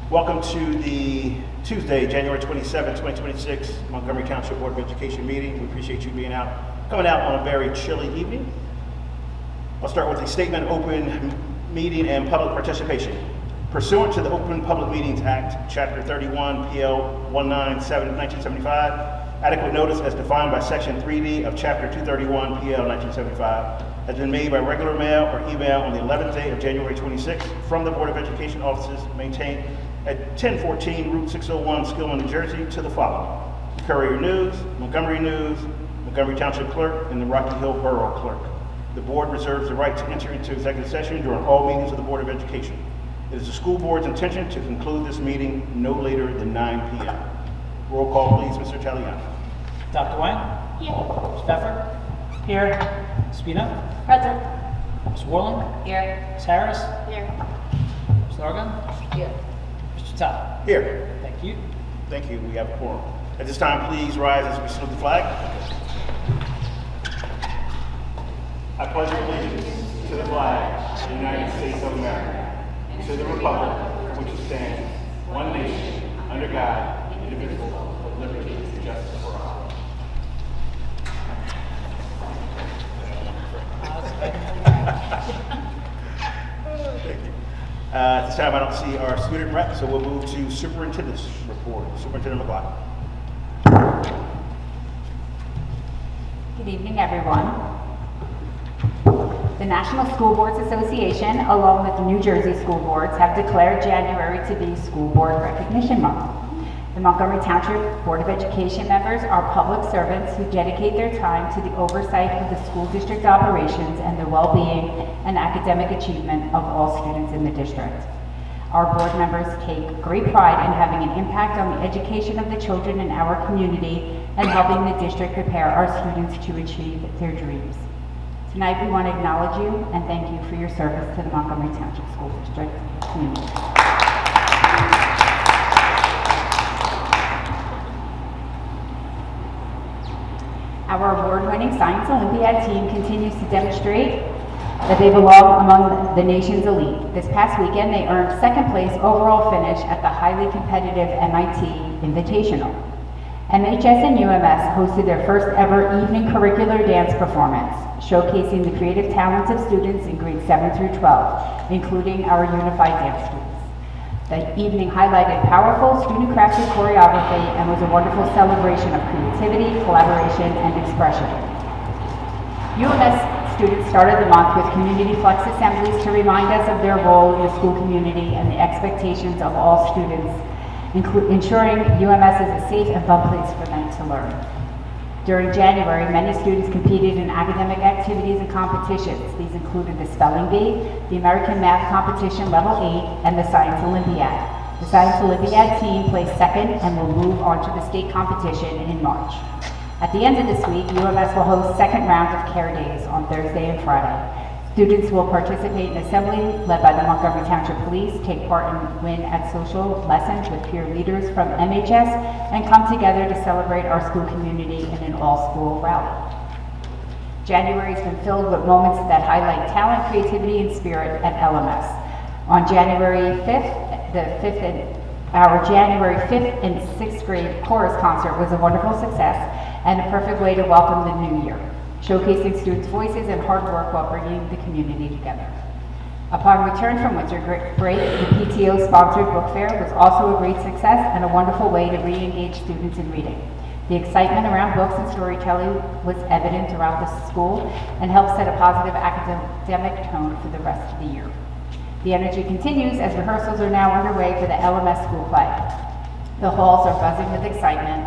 Welcome to the Tuesday, January 27, 2026 Montgomery Township Board of Education meeting. We appreciate you coming out on a very chilly evening. I'll start with a statement of open meeting and public participation. Pursuant to the Open Public Meetings Act, Chapter 31, PL 197, 1975, adequate notice as defined by Section 3D of Chapter 231, PL 1975, has been made by regular mail or email on the 11th day of January 26 from the Board of Education offices maintained at 1014 Route 601, Skillman, New Jersey, to the following: Courier News, Montgomery Township Clerk, and the Rocky Hill Borough Clerk. The board reserves the right to enter into executive session during all meetings of the Board of Education. It is the school board's intention to conclude this meeting no later than 9 p.m. Roll call, please, Mr. Taliano. Dr. Wang? Here. Ms. Pfeffer? Here. Ms. Spina? Present. Ms. Warland? Here. Ms. Harris? Here. Ms. Largon? Here. Mr. Tal? Here. Thank you. Thank you. We have a quorum. At this time, please rise as we salute the flag. I pledge allegiance to the flag of the United States of America, and to the republic for which it stands, one nation, under God, indivisible, with liberty and justice for all. Thank you. At this time, I don't see our student rep, so we'll move to superintendent's report. Superintendent McLaughlin. Good evening, everyone. The National School Boards Association, along with the New Jersey school boards, have declared January to be School Board Recognition Month. The Montgomery Township Board of Education members are public servants who dedicate their time to the oversight of the school district operations and the well-being and academic achievement of all students in the district. Our board members take great pride in having an impact on the education of the children in our community and helping the district prepare our students to achieve their dreams. Tonight, we want to acknowledge you and thank you for your service to the Montgomery Township School District community. Our award-winning Science Olympiad team continues to demonstrate that they belong among the nation's elite. This past weekend, they earned second place overall finish at the highly competitive MIT Invitational. MHS and UMS hosted their first ever evening curricular dance performance, showcasing the creative talents of students in grades 7 through 12, including our unified dance students. The evening highlighted powerful student-crafted choreography and was a wonderful celebration of creativity, collaboration, and expression. UMS students started the month with community flex assemblies to remind us of their role in the school community and the expectations of all students, ensuring UMS is a safe and fun place for them to learn. During January, many students competed in academic activities and competitions. These included the Spelling Bee, the American Math Competition Level 8, and the Science Olympiad. The Science Olympiad team placed second and will move on to the state competition in March. At the end of this week, UMS will host second round of Care Days on Thursday and Friday. Students will participate in assembly led by the Montgomery Township Police, take part in win at social lessons with peer leaders from MHS, and come together to celebrate our school community in an all-school rally. January has been filled with moments that highlight talent, creativity, and spirit at LMS. On January 5th, our January 5th and 6th grade chorus concert was a wonderful success and a perfect way to welcome the new year, showcasing students' voices and hard work while bringing the community together. Upon return from winter break, the PTO-sponsored book fair was also a great success and a wonderful way to re-engage students in reading. The excitement around books and storytelling was evident around the school and helped set a positive academic tone for the rest of the year. The energy continues as rehearsals are now underway for the LMS school play. The halls are buzzing with excitement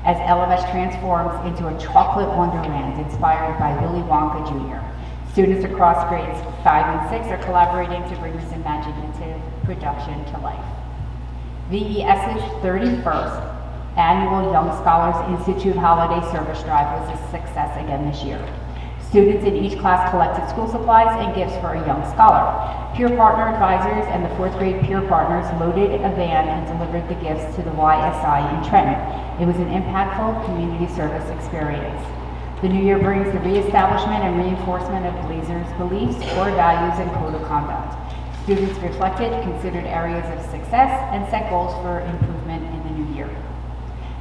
as LMS transforms into a chocolate wonderland inspired by Willy Wonka Jr. Students across grades 5 and 6 are collaborating to bring this imaginative production to life. VES's 31st annual Young Scholars Institute Holiday Service Drive was a success again this year. Students in each class collected school supplies and gifts for a young scholar. Peer partner advisors and the 4th grade peer partners loaded a van and delivered the gifts to the YSI in Trenton. It was an impactful community service experience. The new year brings the reestablishment and reinforcement of Blazers' beliefs, core values, and code of conduct. Students reflected, considered areas of success, and set goals for improvement in the new year.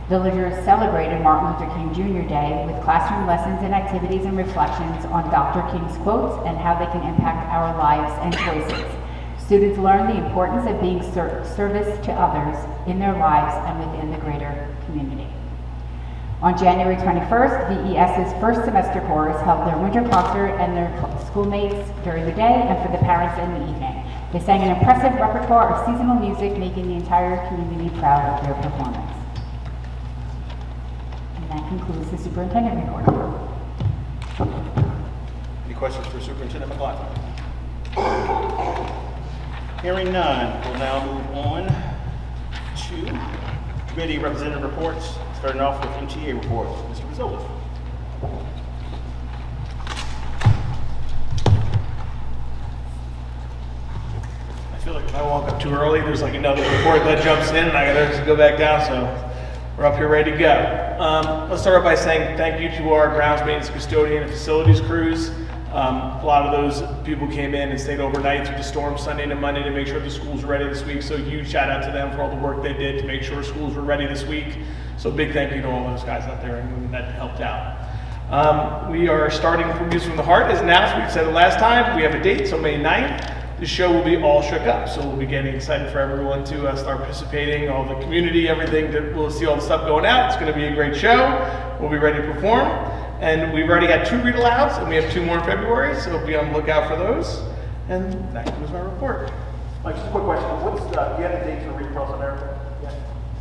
Villagers celebrated Martin Luther King Jr. Day with classroom lessons and activities and reflections on Dr. King's quotes and how they can impact our lives and choices. Students learned the importance of being service to others in their lives and within the greater community. On January 21st, VES's first semester chorus held their winter concert and their schoolmates during the day and for the parents in the evening. They sang an impressive repertoire of seasonal music, making the entire community proud of their performance. And that concludes the superintendent report. Any questions for Superintendent McLaughlin? Hearing none, we'll now move on to committee representative reports, starting off with MTA reports. Mr. Rizzoli. I feel like if I walk up too early, there's like another report that jumps in and I gotta just go back down, so we're up here ready to go. Let's start off by saying thank you to our grounds maintenance custodian and facilities crews. A lot of those people came in and stayed overnight through the storm Sunday to Monday to make sure the schools were ready this week. So huge shout out to them for all the work they did to make sure schools were ready this week. So big thank you to all those guys out there and that helped out. We are starting from Music from the Heart as announced. We said it last time. We have a date, so May 9th. The show will be all shook up, so we'll be getting excited for everyone to start participating, all the community, everything. That we'll see all the stuff going out. It's going to be a great show. We'll be ready to perform. And we've already had 2 read-alouds, and we have 2 more in February, so be on the lookout for those. And that concludes my report. Mike, just a quick question. What's do you have the date for Read Across America? Yeah.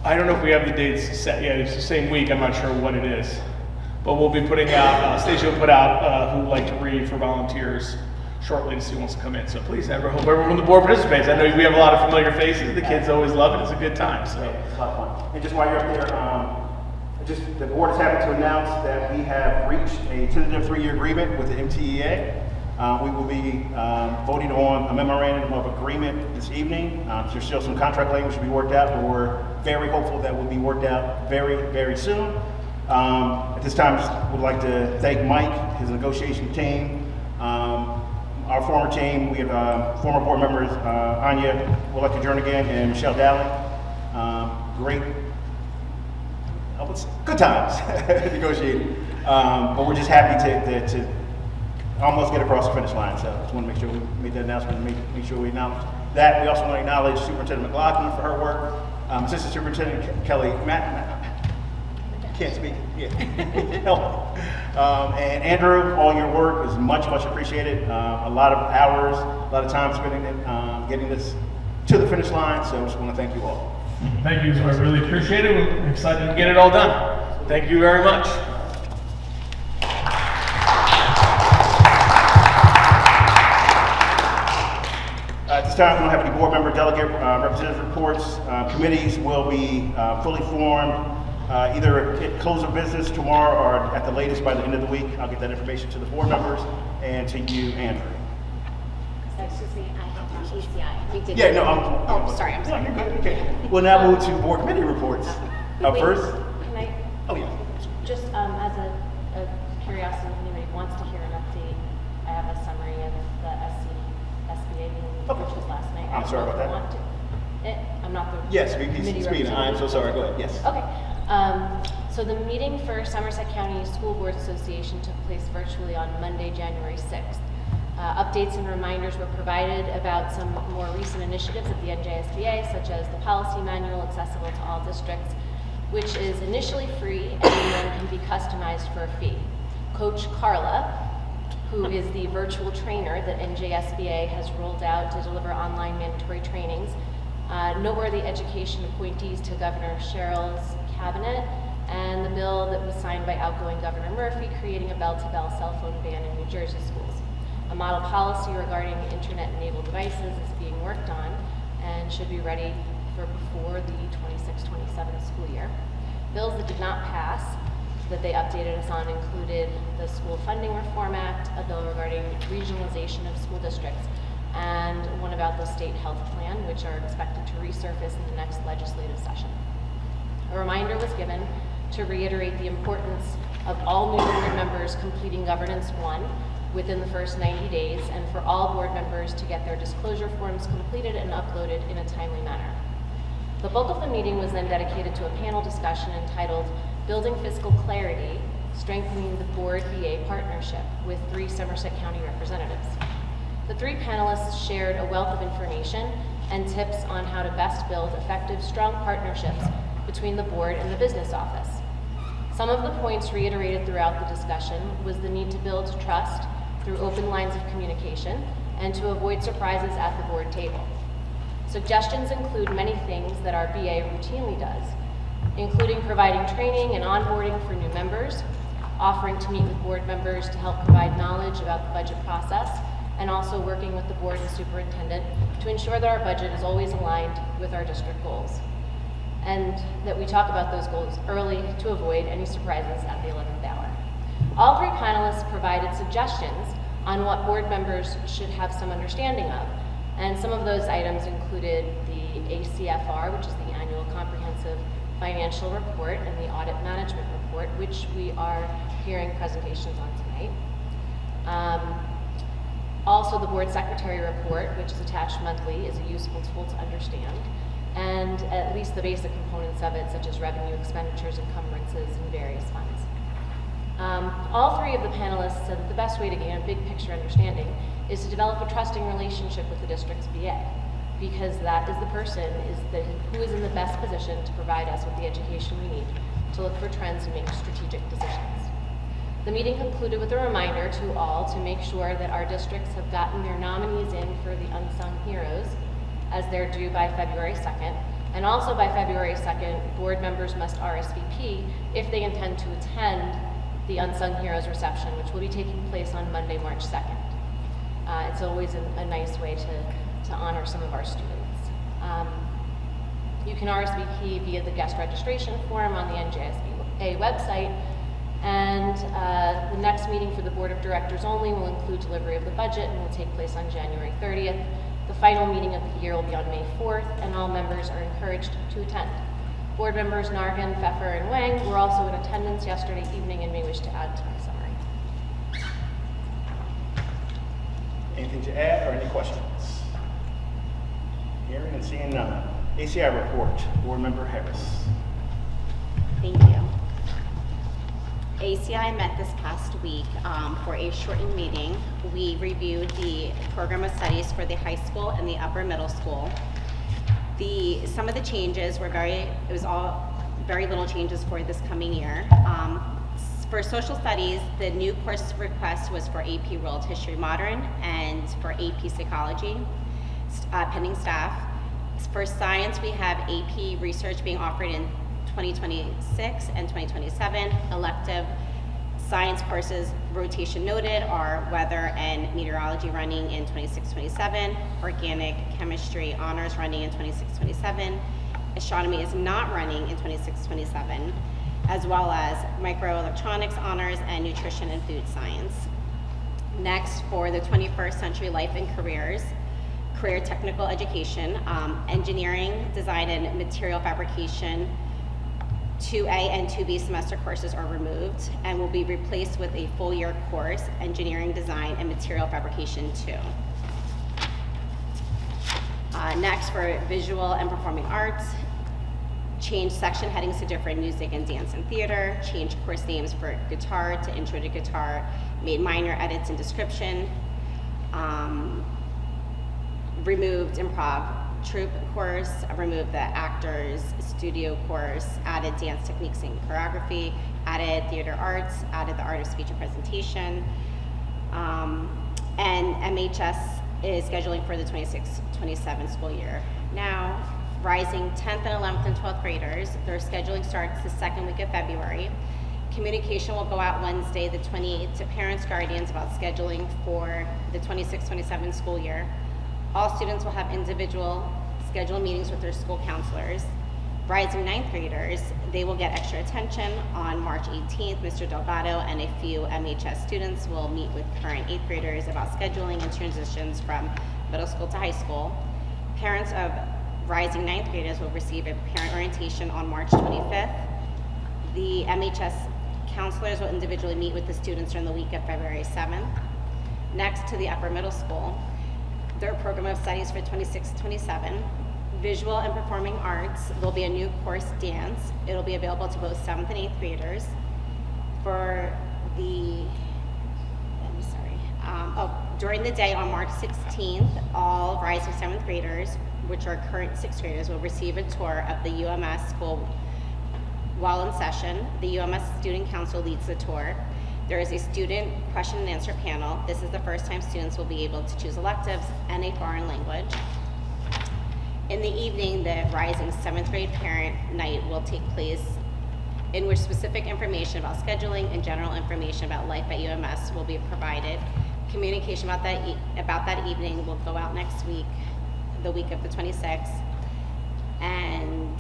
I don't know if we have the dates set yet. It's the same week. I'm not sure what it is. But we'll be putting out, Stacia will put out who would like to read for volunteers shortly to see who wants to come in. So please, I hope everyone on the board participates. I know we have a lot of familiar faces. The kids always love it. It's a good time. So. Yeah, it's a lot of fun. And just while you're up there, the board is happy to announce that we have reached a tentative 3-year agreement with the MTEA. We will be voting on a memorandum of agreement this evening. There's still some contract language to be worked out, but we're very hopeful that will be worked out very, very soon. At this time, I would like to thank Mike, his negotiation team, our former team. We have former board members, Anya Wolecki-Jernigan and Michelle Dowling. Great. Good times negotiating, but we're just happy to almost get across the finish line. So just want to make sure we made that announcement and make sure we acknowledge that. We also want to acknowledge Superintendent McLaughlin for her work, Assistant Superintendent Kelly can't speak, yeah. And Andrew, all your work is much appreciated. A lot of hours, a lot of time spending getting this to the finish line. So I just want to thank you all. Thank you. I really appreciate it. We're excited to get it all done. Thank you very much. At this time, we don't have any board member, delegate, representative reports. Committees will be fully formed either at close of business tomorrow or at the latest by the end of the week. I'll get that information to the board members and to you, Andrew. Excuse me, I have ECI. We did. Yeah, no, sorry. No, you're good. Okay. We'll now move to board committee reports. Wait, First. Can I, Oh, yeah. just as a curiosity, if anybody wants to hear an update, I have a summary of the SBA meeting, Okay. which was last night. I'm sorry about that. I'm not the Yes, committee VP Speed. I'm so sorry. Go ahead. Yes. Okay. So the meeting for Somerset County School Boards Association took place virtually on Monday, January 6th. Updates and reminders were provided about some more recent initiatives at the NJSBA, such as the policy manual accessible to all districts, which is initially free and then can be customized for a fee. Coach Carla, who is the virtual trainer that NJSBA has rolled out to deliver online mandatory trainings, noteworthy education appointees to Governor Sherrill's cabinet, and the bill that was signed by outgoing Governor Murphy creating a bell-to-bell cell phone ban in New Jersey schools. A model policy regarding internet-enabled devices is being worked on and should be ready for before the 26-27 school year. Bills that did not pass that they updated us on included the School Funding Reform Act, a bill regarding regionalization of school districts, and one about the state health plan, which are expected to resurface in the next legislative session. A reminder was given to reiterate the importance of all new board members completing Governance 1, within the first 90 days, and for all board members to get their disclosure forms completed and uploaded in a timely manner. The bulk of the meeting was then dedicated to a panel discussion entitled Building Fiscal Clarity, Strengthening the Board VA Partnership with 3 Somerset County representatives. The 3 panelists shared a wealth of information and tips on how to best build effective, strong partnerships between the board and the business office. Some of the points reiterated throughout the discussion was the need to build trust through open lines of communication and to avoid surprises at the board table. Suggestions include many things that our BA routinely does, including providing training and onboarding for new members, offering to meet with board members to help provide knowledge about the budget process, and also working with the board and superintendent to ensure that our budget is always aligned with our district goals, and that we talk about those goals early to avoid any surprises at the 11th hour. All 3 panelists provided suggestions on what board members should have some understanding of, and some of those items included the ACFR, which is the Annual Comprehensive Financial Report, and the Audit Management Report, which we are hearing presentations on tonight. Also, the Board Secretary Report, which is attached monthly, is a useful tool to understand, and at least the basic components of it, such as revenue, expenditures, encumbrances, and various funds. All 3 of the panelists said that the best way to gain a big picture understanding is to develop a trusting relationship with the district's BA, because that is the person who is in the best position to provide us with the education we need to look for trends and make strategic decisions. The meeting concluded with a reminder to all to make sure that our districts have gotten their nominees in for the Unsung Heroes, as they're due by February 2nd, and also by February 2nd, board members must RSVP if they intend to attend the Unsung Heroes reception, which will be taking place on Monday, March 2nd. It's always a nice way to honor some of our students. You can RSVP via the guest registration form on the NJSBA website, and the next meeting for the Board of Directors only will include delivery of the budget and will take place on January 30th. The final meeting of the year will be on May 4th, and all members are encouraged to attend. Board members Nargan, Pfeffer, and Wang were also in attendance yesterday evening and may wish to add to my summary. Anything to add or any questions? Hearing and seeing none. ACI report, Board Member Harris. Thank you. ACI met this past week for a shortened meeting. We reviewed the program of studies for the high school and the upper middle school. Some of the changes were it was all very little changes for this coming year. For social studies, the new course request was for AP World History Modern and for AP Psychology, pending staff. For science, we have AP Research being offered in 2026 and 2027. Elective science courses rotation noted are weather and meteorology running in 26-27, organic chemistry honors running in 26-27, astronomy is not running in 26-27, as well as microelectronics honors and nutrition and food science. Next, for the 21st Century Life and Careers, career technical education, engineering, design and material fabrication, 2A and 2B semester courses are removed and will be replaced with a full year course, Engineering Design and Material Fabrication 2. Next, for visual and performing arts, change section headings to different music and dance and theater, change course names for guitar to intro to guitar, made minor edits in description, removed improv troupe course, removed the actors studio course, added dance techniques and choreography, added theater arts, added the art of speech and presentation, and MHS is scheduling for the 26-27 school year. Now, rising 10th and 11th and 12th graders, their scheduling starts the second week of February. Communication will go out Wednesday the 28th to parents, guardians about scheduling for the 26-27 school year. All students will have individual scheduled meetings with their school counselors. Rising 9th graders, they will get extra attention on March 18th. Mr. Delgado and a few MHS students will meet with current 8th graders about scheduling and transitions from middle school to high school. Parents of rising 9th graders will receive a parent orientation on March 25th. The MHS counselors will individually meet with the students during the week of February 7th. Next to the upper middle school, their program of studies for 26-27, visual and performing arts. There'll be a new course, dance. It'll be available to both 7th and 8th graders. For the, during the day on March 16th, all rising 7th graders, which are current 6th graders, will receive a tour of the UMS school while in session. The UMS Student Council leads the tour. There is a student question and answer panel. This is the first time students will be able to choose electives and a foreign language. In the evening, the Rising 7th grade parent night will take place, in which specific information about scheduling and general information about life at UMS will be provided. Communication about that evening will go out next week, the week of the 26th, and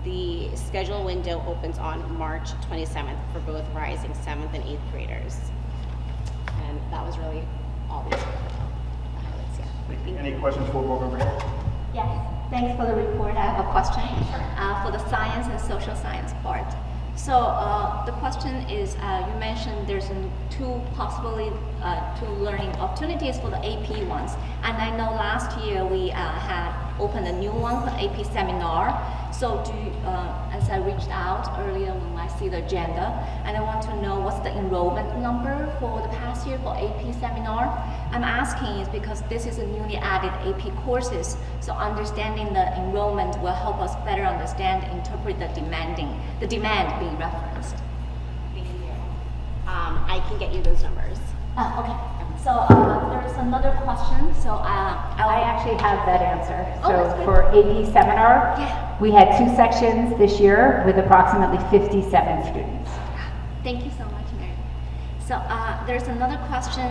the schedule window opens on March 27th for both rising 7th and 8th graders. And that was really all these highlights, yeah. Any questions for Board Member Harris? Yes, thanks for the report. I have a question for the science and social science part. So the question is, you mentioned there's possibly two learning opportunities for the AP ones. And I know last year we had opened a new one for AP seminar. So as I reached out earlier when I see the agenda, and I want to know what's the enrollment number for the past year for AP seminar. I'm asking is because this is a newly added AP courses, so understanding the enrollment will help us better understand and interpret the demand being referenced. I can get you those numbers. Okay. So there's another question. So I actually have that answer. Oh, that's So good. for AP seminar, Yeah. we had 2 sections this year with approximately 57 students. Thank you so much, Mary. So there's another question.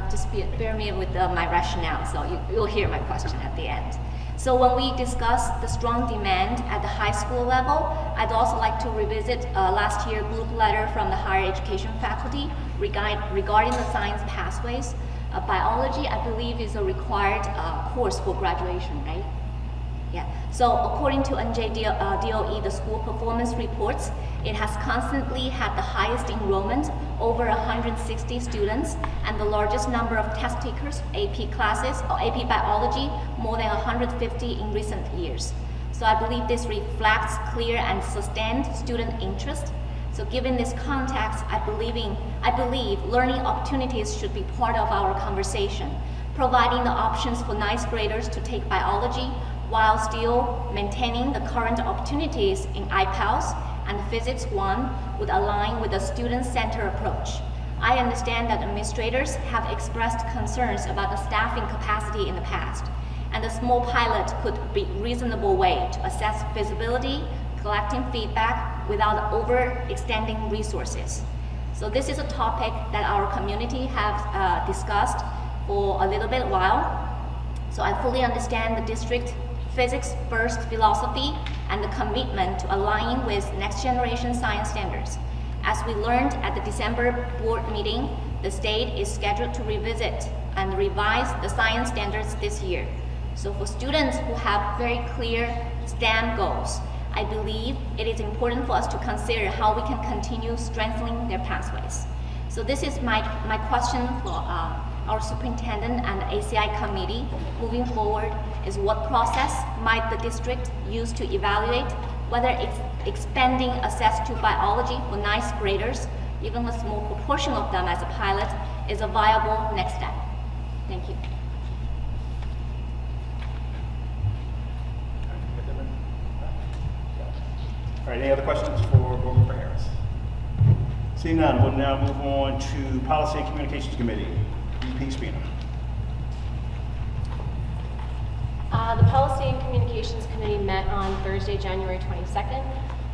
Just bear me with my rationale, so you'll hear my question at the end. So when we discuss the strong demand at the high school level, I'd also like to revisit last year's group letter from the higher education faculty regarding the science pathways. Biology, I believe, is a required course for graduation, right? Yeah. So according to NJDOE, the school performance reports, it has constantly had the highest enrollment, over 160 students, and the largest number of test takers, AP classes, or AP biology, more than 150 in recent years. So I believe this reflects clear and sustained student interest. So given this context, I believe learning opportunities should be part of our conversation, providing the options for ninth graders to take biology while still maintaining the current opportunities in IPALS and Physics 1 would align with the student-centered approach. I understand that administrators have expressed concerns about the staffing capacity in the past, and a small pilot could be a reasonable way to assess feasibility, collecting feedback without overextending resources. So this is a topic that our community have discussed for a little bit while. So I fully understand the district physics first philosophy and the commitment to aligning with next generation science standards. As we learned at the December board meeting, the state is scheduled to revisit and revise the science standards this year. So for students who have very clear STEM goals, I believe it is important for us to consider how we can continue strengthening their pathways. So this is my question for our superintendent and the ACI committee moving forward is what process might the district use to evaluate whether expanding access to biology for ninth graders, even a small proportion of them as a pilot, is a viable next step. Thank you. All right, any other questions for Board Member Harris? Seeing none, we'll now move on to Policy and Communications Committee. VP Spina. The Policy and Communications Committee met on Thursday, January 22nd,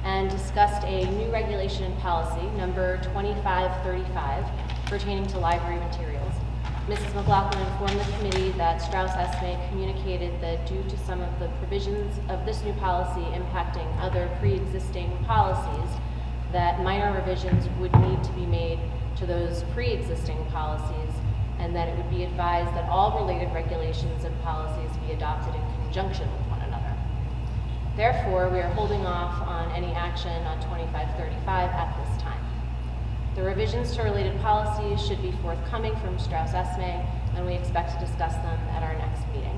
and discussed a new regulation and policy, number 2535, pertaining to library materials. Mrs. McLaughlin informed the committee that Strauss Esme communicated that due to some of the provisions of this new policy impacting other pre-existing policies, that minor revisions would need to be made to those pre-existing policies, and that it would be advised that all related regulations and policies be adopted in conjunction with one another. Therefore, we are holding off on any action on 2535 at this time. The revisions to related policies should be forthcoming from Strauss Esme, and we expect to discuss them at our next meeting.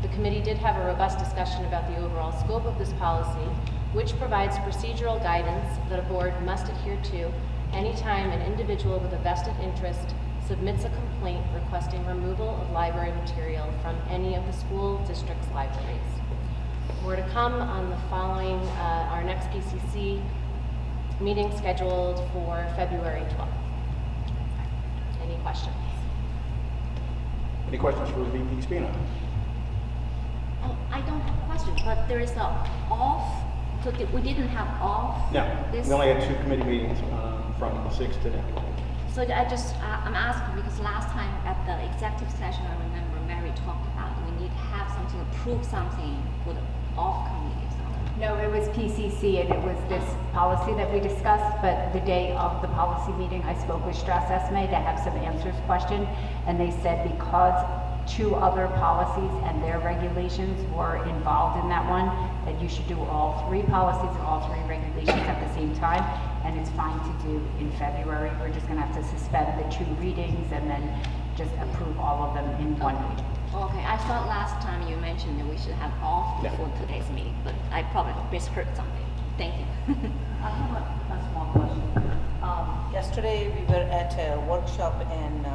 The committee did have a robust discussion about the overall scope of this policy, which provides procedural guidance that a board must adhere to anytime an individual with a vested interest submits a complaint requesting removal of library material from any of the school district's libraries. More to come on the following, our next PCC meeting scheduled for February 12th. Any questions? Any questions for VP Spina? Oh, I don't have a question, but there is a off, so we didn't have off? No, This? we only had 2 committee meetings from the 6th to now. So I'm asking because last time at the executive session, I remember Mary talked about we need to have something, approve something for the off committee. No, it was PCC and it was this policy that we discussed, but the day of the policy meeting, I spoke with Strauss Esme to have some answers question, and they said because 2 other policies and their regulations were involved in that one, that you should do all 3 policies and all 3 regulations at the same time, and it's fine to do in February. We're just gonna have to suspend the 2 readings and then just approve all of them in one reading. Okay, I thought last time you mentioned that we should have off Yeah. before today's meeting, but I probably misheard something. Thank you. I have a small question. Yesterday, we were at a workshop in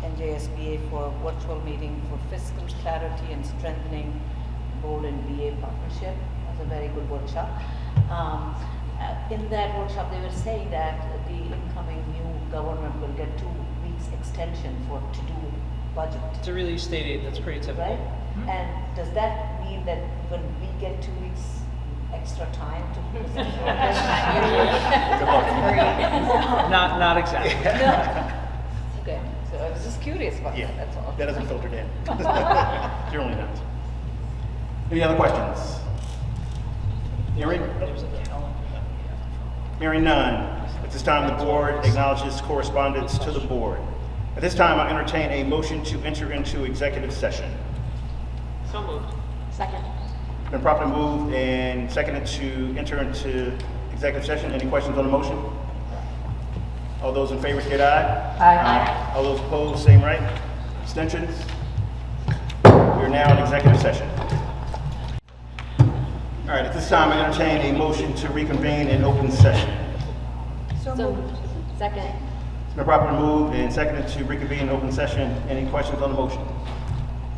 NJSBA for virtual meeting for fiscal clarity and strengthening board and BA partnership. It was a very good workshop. In that workshop, they were saying that the incoming new government will get 2 weeks extension to do budget. It's a release state aid, that's pretty typical. Right? And does that mean that when we get 2 weeks extra time to present? Not exactly. Okay, so I was just curious about Yeah, that, that's all. that doesn't filter in. Generally not. Any other questions? Hearing none. At this time, the board acknowledges correspondence to the board. At this time, I entertain a motion to enter into executive session. So moved. Second. Been properly moved and seconded to enter into executive session. Any questions on the motion? All those in favor state aye. Aye. All those opposed, same right. Abstentions? We are now in executive session. All right, at this time, I entertain a motion to reconvene in open session. So moved. Second. It's been properly moved and seconded to reconvene in open session. Any questions on the motion?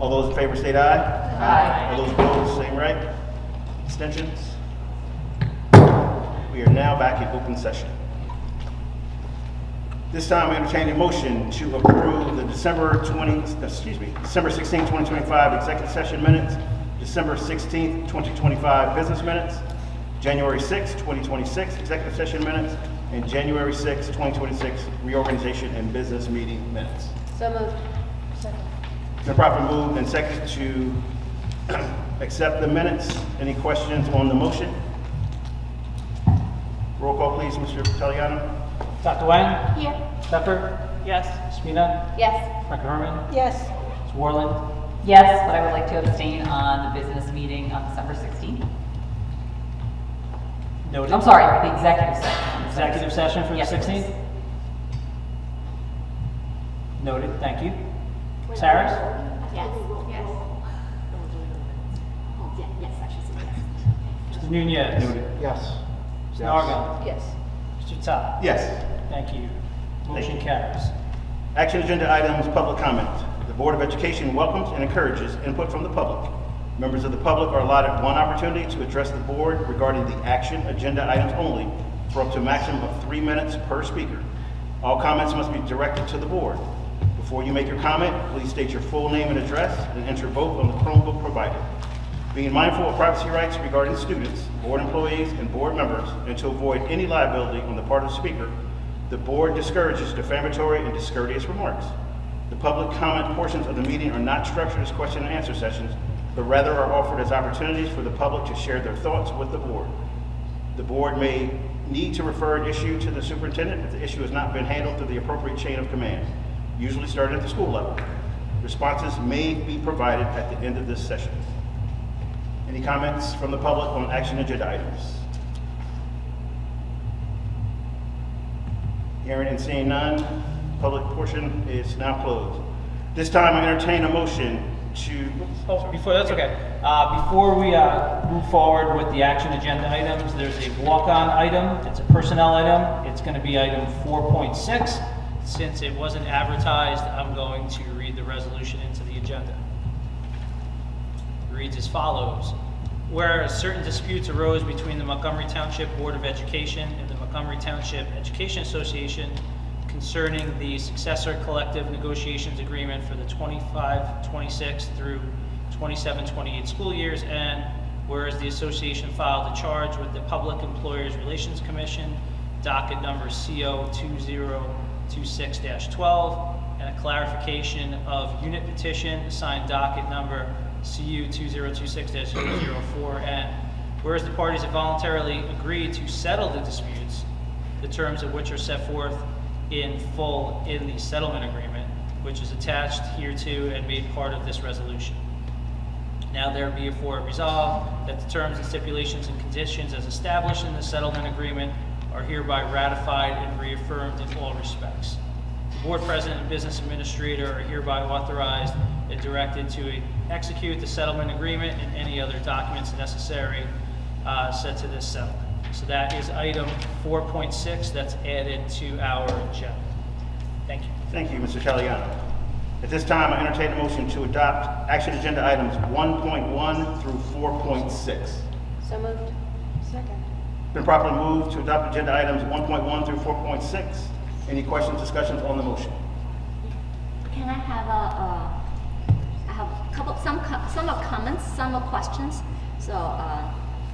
All those in favor state aye. Aye. All those opposed, same right. Abstentions? We are now back in open session. This time, I entertain a motion to approve the December 16, 2025 executive session minutes, December 16th, 2025 business minutes, January 6, 2026 executive session minutes, and January 6, 2026 reorganization and business meeting minutes. So moved. It's been properly moved and seconded to accept the minutes. Any questions on the motion? Roll call, please, Mr. Taliano. Dr. Wang? Here. Pepper? Yes. Spina? Yes. Dr. Herman? Yes. Ms. Warland? Yes, but I would like to abstain on the business meeting on December 16th. Noted. I'm sorry, the executive session. Executive session for the Yes, 16th? please. Noted, thank you. Sarah? Yes. Yes. Oh, yeah, yes, I should say yes. Mr. Nunez? Yes. Ms. Nargon? Yes. Mr. Todd? Yes. Thank you. Motion carries. Action agenda items, public comment. The Board of Education welcomes and encourages input from the public. Members of the public are allotted 1 opportunity to address the board regarding the action agenda items only for up to a maximum of 3 minutes per speaker. All comments must be directed to the board. Before you make your comment, please state your full name and address and enter both on the Chromebook provided. Being mindful of privacy rights regarding students, board employees, and board members, and to avoid any liability on the part of the speaker, the board discourages defamatory and discourteous remarks. The public comment portions of the meeting are not structured as question and answer sessions, but rather are offered as opportunities for the public to share their thoughts with the board. The board may need to refer an issue to the superintendent if the issue has not been handled through the appropriate chain of command, usually started at the school level. Responses may be provided at the end of this session. Any comments from the public on action agenda items? Hearing and seeing none, public portion is now closed. This time, I entertain a motion to. Oh, before, that's okay. Before we move forward with the action agenda items, there's a walk-on item. It's a personnel item. It's going to be item 4.6. Since it wasn't advertised, I'm going to read the resolution into the agenda. It reads as follows. Whereas certain disputes arose between the Montgomery Township Board of Education and the Montgomery Township Education Association concerning the successor collective negotiations agreement for the 25-26 through 27-28 school years, and whereas the association filed a charge with the Public Employers Relations Commission, docket number CO 2026-12, and a clarification of unit petition, signed docket number CU 2026-004, and whereas the parties have voluntarily agreed to settle the disputes, the terms of which are set forth in full in the settlement agreement, which is attached hereto and made part of this resolution. Now therefore resolved that the terms and stipulations and conditions as established in the settlement agreement are hereby ratified and reaffirmed in all respects. The board president and business administrator are hereby authorized and directed to execute the settlement agreement and any other documents necessary set to this settlement. So that is item 4.6 that's added to our agenda. Thank you. Thank you, Mr. Taliano. At this time, I entertain a motion to adopt action agenda items 1.1 through 4.6. So moved. Second. Been properly moved to adopt agenda items 1.1 through 4.6. Any questions, discussions on the motion? Can I have some are comments, some are questions. So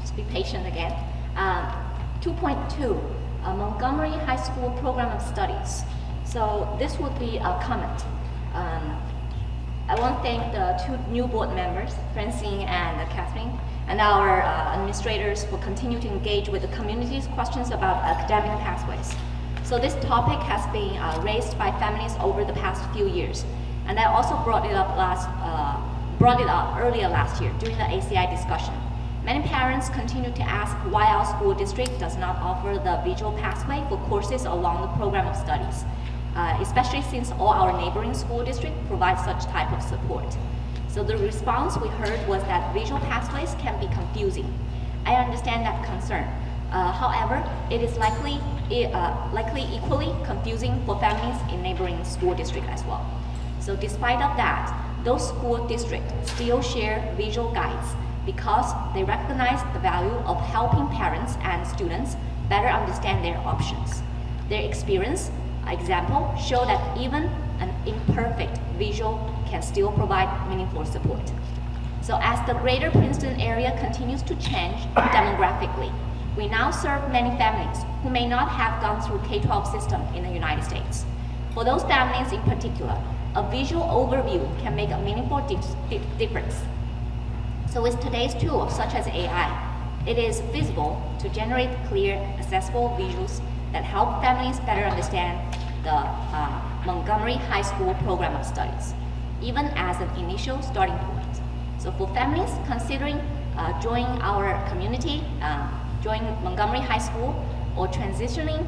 just be patient again. 2.2, Montgomery High School Program of Studies. So this would be a comment. I want to thank the two new board members, Francine and Catherine, and our administrators for continuing to engage with the community's questions about academic pathways. So this topic has been raised by families over the past few years, and I also brought it up earlier last year during the ACI discussion. Many parents continue to ask why our school district does not offer the visual pathway for courses along the program of studies, especially since all our neighboring school districts provide such type of support. So the response we heard was that visual pathways can be confusing. I understand that concern. However, it is likely equally confusing for families in neighboring school districts as well. So despite of that, those school districts still share visual guides because they recognize the value of helping parents and students better understand their options. Their experience, example, show that even an imperfect visual can still provide meaningful support. So as the greater Princeton area continues to change demographically, we now serve many families who may not have gone through K-12 system in the United States. For those families in particular, a visual overview can make a meaningful difference. So with today's tools, such as AI, it is feasible to generate clear, accessible visuals that help families better understand the Montgomery High School Program of Studies, even as an initial starting point. So for families considering joining our community, joining Montgomery High School, or transitioning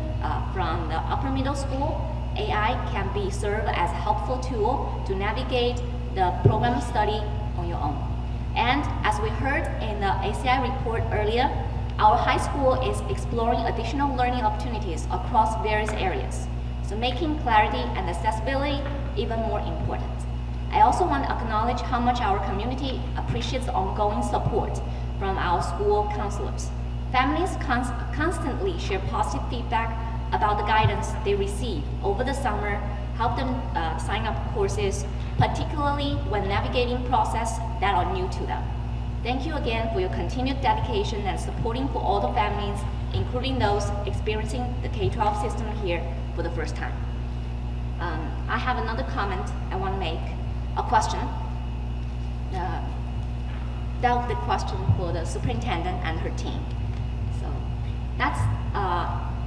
from the upper middle school, AI can be served as a helpful tool to navigate the program of study on your own. And as we heard in the ACI report earlier, our high school is exploring additional learning opportunities across various areas, so making clarity and accessibility even more important. I also want to acknowledge how much our community appreciates ongoing support from our school counselors. Families constantly share positive feedback about the guidance they receive over the summer, help them sign up courses, particularly when navigating processes that are new to them. Thank you again for your continued dedication and supporting for all the families, including those experiencing the K-12 system here for the first time. I have another comment I want to make, a question. That the question for the superintendent and her team. So that's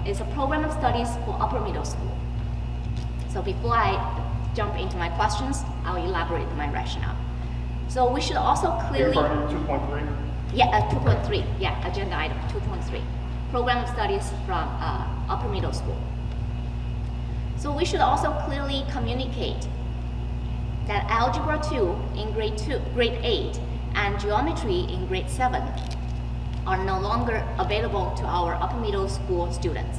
is a program of studies for upper middle school. So before I jump into my questions, I'll elaborate my rationale. So we should also clearly... 2.3? Yeah, 2.3, yeah, agenda item 2.3. Program of studies from upper middle school. So we should also clearly communicate that Algebra 2 in grade 8 and Geometry in grade 7 are no longer available to our upper middle school students.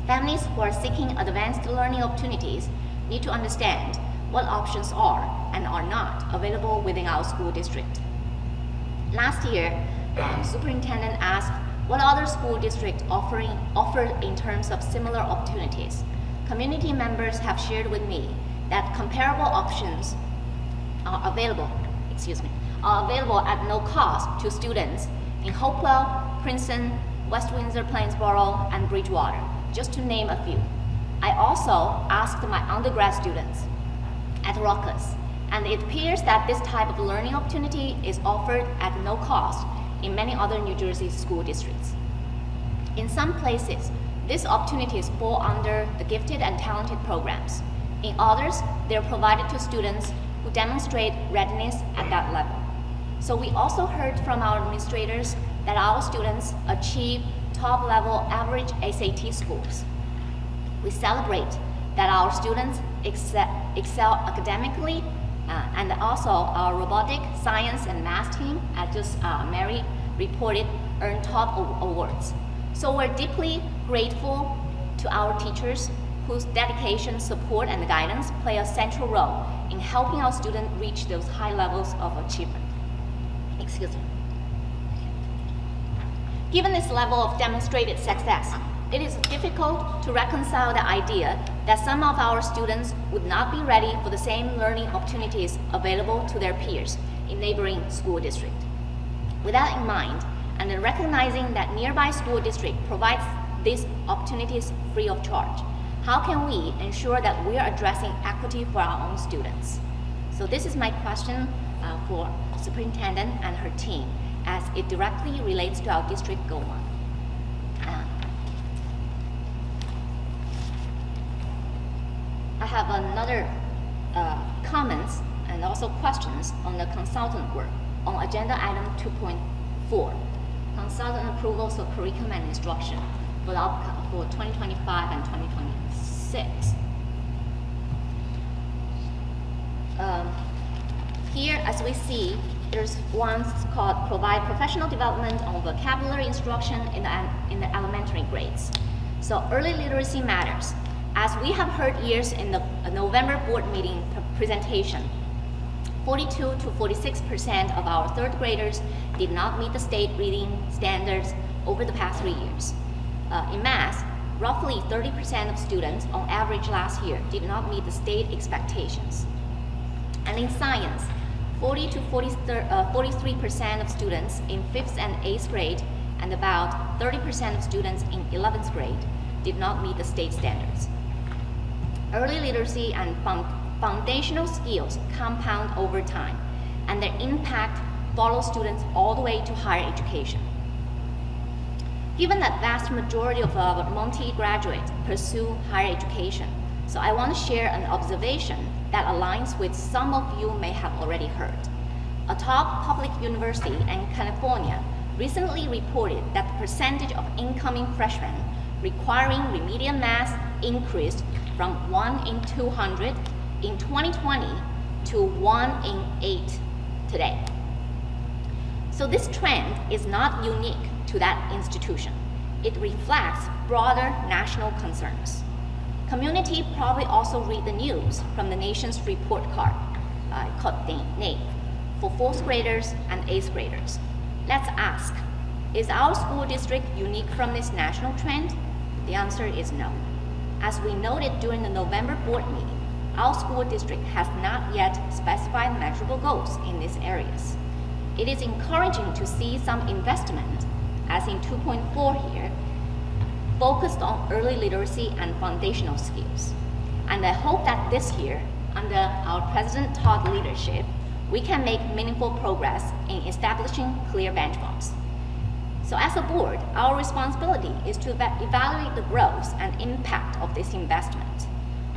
Families who are seeking advanced learning opportunities need to understand what options are and are not available within our school district. Last year, superintendent asked what other school districts offer in terms of similar opportunities. Community members have shared with me that comparable options are available at no cost to students in Hopewell, Princeton, West Windsor, Plainsboro, and Bridgewater, just to name a few. I also asked my undergrad students at Ruckus, and it appears that this type of learning opportunity is offered at no cost in many other New Jersey school districts. In some places, these opportunities fall under the gifted and talented programs. In others, they're provided to students who demonstrate readiness at that level. So we also heard from our administrators that our students achieve top-level average SAT scores. We celebrate that our students excel academically, and also our robotic, science, and math team, as just Mary reported, earned top awards. So we're deeply grateful to our teachers whose dedication, support, and guidance play a central role in helping our students reach those high levels of achievement. Excuse me. Given this level of demonstrated success, it is difficult to reconcile the idea that some of our students would not be ready for the same learning opportunities available to their peers in neighboring school districts. With that in mind, and then recognizing that nearby school district provides these opportunities free of charge, how can we ensure that we are addressing equity for our own students? So this is my question for superintendent and her team, as it directly relates to our district goal one. I have another comments and also questions on the consultant work on agenda item 2.4, consultant approvals of curriculum and instruction for 2025 and 2026. Here, as we see, there's one called provide professional development on vocabulary instruction in the elementary grades. So early literacy matters. As we have heard years in the November board meeting presentation, 42 to 46% of our third graders did not meet the state reading standards over the past 3 years. In math, roughly 30% of students on average last year did not meet the state expectations. And in science, 40 to 43% of students in 5th and 8th grade and about 30% of students in 11th grade did not meet the state standards. Early literacy and foundational skills compound over time, and their impact follows students all the way to higher education. Given that vast majority of our Monty graduates pursue higher education, so I want to share an observation that aligns with some of you may have already heard. A top public university in California recently reported that the percentage of incoming freshmen requiring remedial math increased from 1 in 200 in 2020 to 1 in 8 today. So this trend is not unique to that institution. It reflects broader national concerns. Community probably also read the news from the nation's report card, called NAEP, for 4th graders and 8th graders. Let's ask, is our school district unique from this national trend? The answer is no. As we noted during the November board meeting, our school district has not yet specified measurable goals in these areas. It is encouraging to see some investment, as in 2.4 here, focused on early literacy and foundational skills. And I hope that this year, under our President Todd leadership, we can make meaningful progress in establishing clear benchmarks. So as a board, our responsibility is to evaluate the growth and impact of this investment.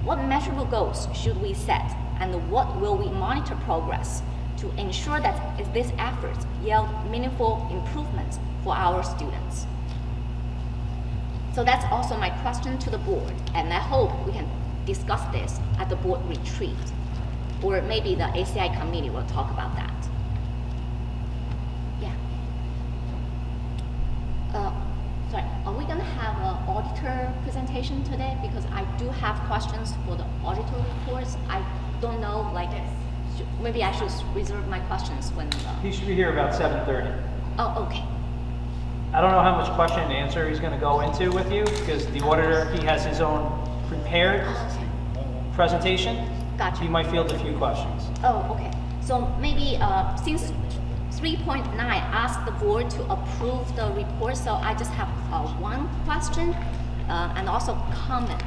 What measurable goals should we set, and what will we monitor progress to ensure that these efforts yield meaningful improvements for our students? So that's also my question to the board, and I hope we can discuss this at the board retreat, or maybe the ACI committee will talk about that. Yeah. Sorry, are we gonna have an auditor presentation today? Because I do have questions for the auditor reports. I don't know, like, maybe I should reserve my questions when He should be here about 7:30. Oh, okay. I don't know how much question and answer he's going to go into with you, because the auditor, he has his own prepared presentation. Gotcha. He might field a few questions. Oh, okay. So maybe since 3.9 asked the board to approve the report, so I just have one question and also comments.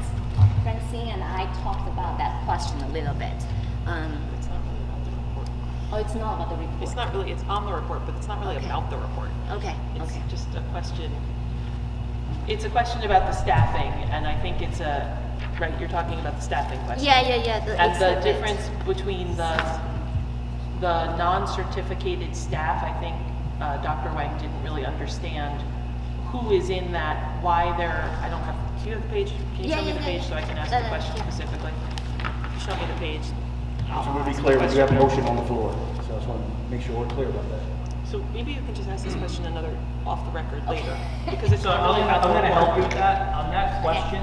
Francine and I talked about that question a little bit. It's not really about the report. Oh, it's not about the report. It's not really, it's on the report, but it's not really Okay. about the report. Okay, It's okay. just a question. It's a question about the staffing, and I think it's right, you're talking about the staffing question. Yeah. The And the exhibit. difference between the non-certificated staff, I think Dr. Wang didn't really understand who is in that, why they're, I don't have, do you have the page? Can you Yeah, show me yeah, the yeah. page so I can ask No, the no, question yeah. specifically? Show me the page. So we'll be clear, we have a motion on the floor, so I just want to make sure we're clear about that. So maybe you can just ask this question another off the record later, because it's So not I'm really about the going to report. help you with that. On that question,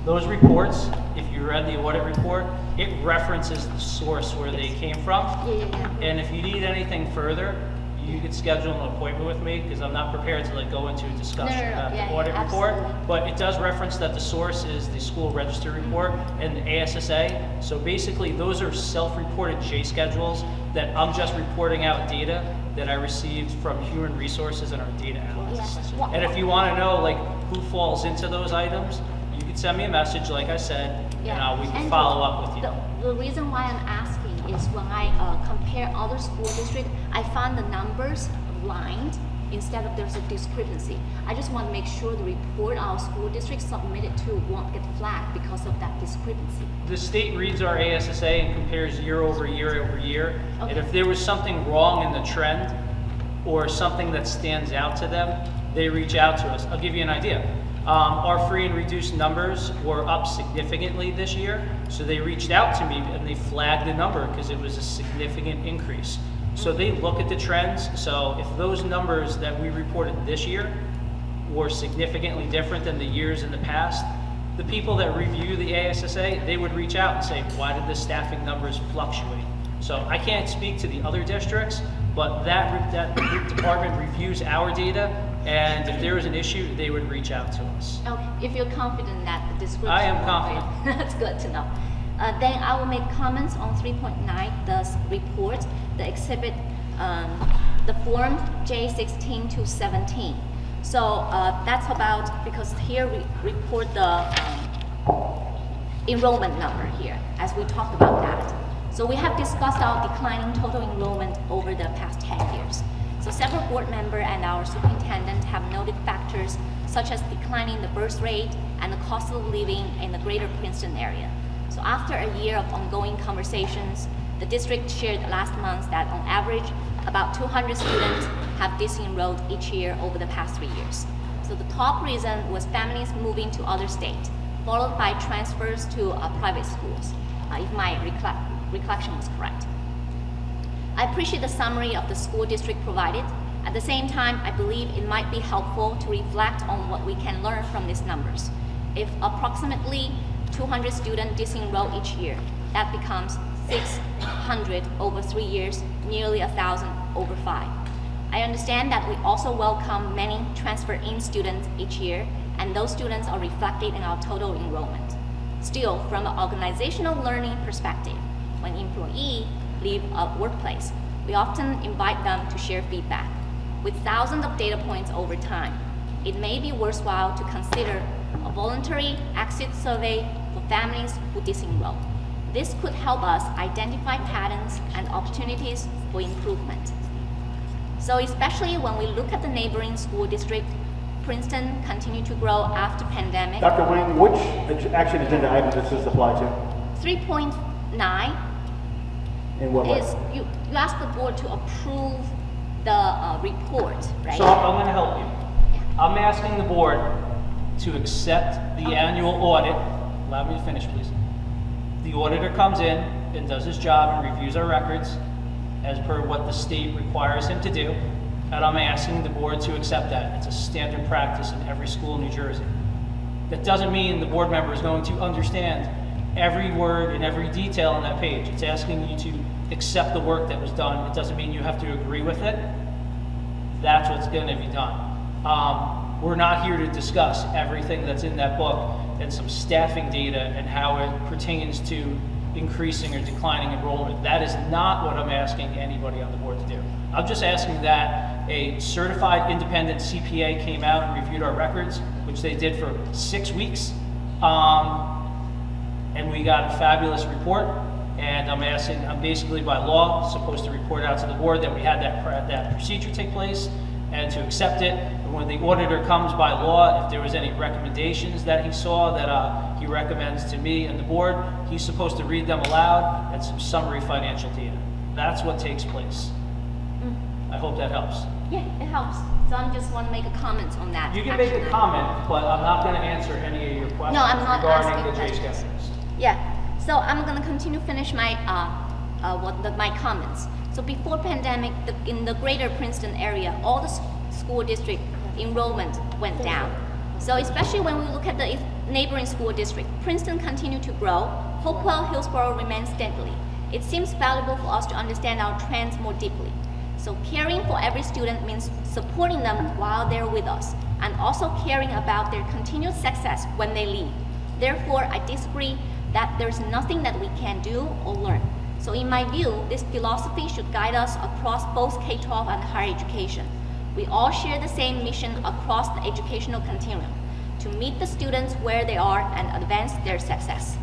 those reports, if you read the audit report, it references the source where they came from. Yeah. And if you need anything further, you could schedule an appointment with me, because I'm not prepared to go into a discussion No, about yeah, the audit report. absolutely. But it does reference that the source is the school register report and the ASSA. So basically, those are self-reported J schedules that I'm just reporting out data that I received from human resources and our data analysts. Yeah. And if you want to know who falls into those items, you can send me a message, like I said, and we can follow up with you. The reason why I'm asking is when I compare other school districts, I found the numbers aligned instead of there's a discrepancy. I just want to make sure the report our school district submitted to won't get flagged because of that discrepancy. The state reads our ASSA and compares year over year over year. And Okay. if there was something wrong in the trend or something that stands out to them, they reach out to us. I'll give you an idea. Our free and reduced numbers were up significantly this year, so they reached out to me and they flagged the number because it was a significant increase. So they look at the trends. So if those numbers that we reported this year were significantly different than the years in the past, the people that review the ASSA, they would reach out and say, why did the staffing numbers fluctuate? So I can't speak to the other districts, but that department reviews our data, and if there was an issue, they would reach out to us. Okay, if you're confident that the description. I am confident. That's good to know. Then I will make comments on 3.9, the report, the exhibit, the form J16 to 17. So that's about, because here we report the enrollment number here, as we talked about that. So we have discussed our declining total enrollment over the past 10 years. So several board members and our superintendent have noted factors such as declining the birth rate and the cost of living in the greater Princeton area. So after a year of ongoing conversations, the district shared last month that on average, about 200 students have disenrolled each year over the past 3 years. So the top reason was families moving to other states, followed by transfers to private schools, if my recollection was correct. I appreciate the summary of the school district provided. At the same time, I believe it might be helpful to reflect on what we can learn from these numbers. If approximately 200 students disenroll each year, that becomes 600 over 3 years, nearly 1,000 over 5. I understand that we also welcome many transfer-in students each year, and those students are reflected in our total enrollment. Still, from an organizational learning perspective, when employees leave a workplace, we often invite them to share feedback. With thousands of data points over time, it may be worthwhile to consider a voluntary exit survey for families who disenroll. This could help us identify patterns and opportunities for improvement. So especially when we look at the neighboring school district, Princeton continued to grow after pandemic. Dr. Wang, which action agenda item does this apply to? 3.9 In what way? is you ask the board to approve the report, right? So I'm going to help you. I'm asking the board to accept the annual audit. Allow me to finish, please. The auditor comes in and does his job and reviews our records as per what the state requires him to do, and I'm asking the board to accept that. It's a standard practice in every school in New Jersey. That doesn't mean the board member is going to understand every word and every detail on that page. It's asking you to accept the work that was done. It doesn't mean you have to agree with it. That's what's going to be done. We're not here to discuss everything that's in that book and some staffing data and how it pertains to increasing or declining enrollment. That is not what I'm asking anybody on the board to do. I'm just asking that a certified independent CPA came out and reviewed our records, which they did for 6 weeks. And we got a fabulous report. And I'm basically by law supposed to report out to the board that we had that procedure take place and to accept it. And when the auditor comes by law, if there was any recommendations that he saw that he recommends to me and the board, he's supposed to read them aloud and some summary financial data. That's what takes place. I hope that helps. Yeah, it helps. So I just want to make a comment on that. You can make a comment, but I'm not going to answer any of your questions No, I'm not regarding asking the J questions. schedules. Yeah, so I'm gonna continue finish my my comments. So before pandemic, in the greater Princeton area, all the school district enrollment went down. So especially when we look at the neighboring school district, Princeton continued to grow. Hopewell, Hillsborough remains steadily. It seems valuable for us to understand our trends more deeply. So caring for every student means supporting them while they're with us, and also caring about their continued success when they leave. Therefore, I disagree that there's nothing that we can do or learn. So in my view, this philosophy should guide us across both K-12 and higher education. We all share the same mission across the educational continuum, to meet the students where they are and advance their success.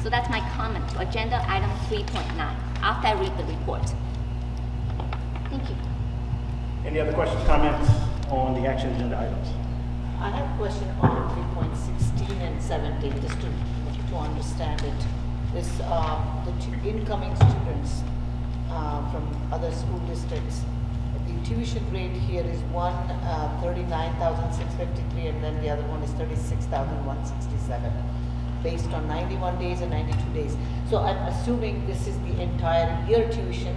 So that's my comment to agenda item 3.9, after I read the report. Thank you. Any other questions, comments on the action agenda items? I have a question on 3.16 and 17, just to understand it. This, the incoming students from other school districts, the tuition rate here is one 39,653, and then the other one is 36,167, based on 91 days and 92 days. So I'm assuming this is the entire year tuition,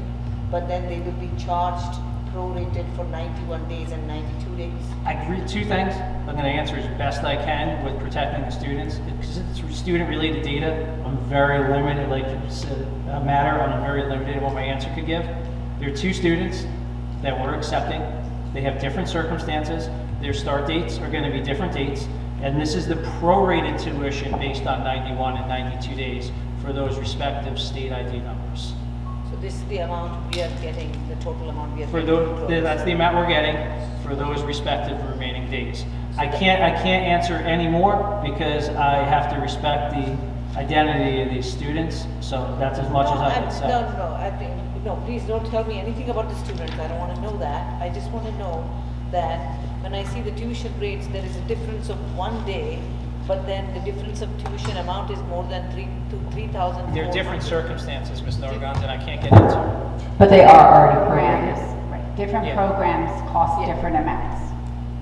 but then they will be charged prorated for 91 days and 92 days. I agree. Two things. I'm going to answer as best I can with protecting the students. Because it's student-related data, I'm very limited, like it's a matter, I'm very limited in what my answer could give. There are 2 students that we're accepting. They have different circumstances. Their start dates are going to be different dates. And this is the prorated tuition based on 91 and 92 days for those respective state ID numbers. So this is the amount we are getting, the total amount we are For getting. that's the amount we're getting for those respective remaining days. I can't answer any more because I have to respect the identity of these students. So that's as much as I can say. No, I think, no, please don't tell me anything about the students. I don't want to know that. I just want to know that when I see the tuition rates, there is a difference of 1 day, but then the difference of tuition amount is more than 3,000. There are different circumstances, Ms. Norgond, and I can't get into. But they are already programs. Right. Different Yeah. programs cost Yeah. different amounts.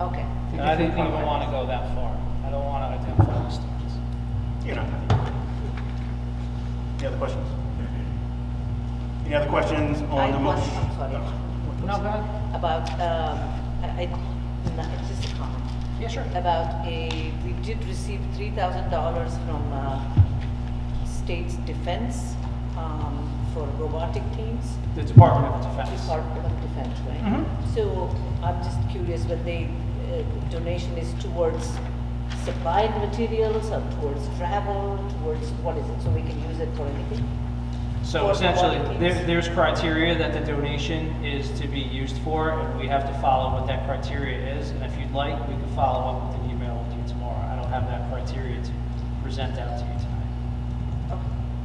Okay. And I didn't even want to go that far. I don't want to identify the students. You're not. Any other questions? Any other questions on the motion? I'm sorry. No, go ahead. About, no, it's just a comment. Yeah, sure. About we did receive $3,000 from state's defense for robotic teams. The Department of Defense. Department of Defense, right? Mhm. So I'm just curious when they donation is towards supplied materials or towards travel, towards what is it? So we can use it for anything? So For essentially, robotic teams? there's criteria that the donation is to be used for, and we have to follow what that criteria is. And if you'd like, we can follow up with an email with you tomorrow. I don't have that criteria to present out to you tonight.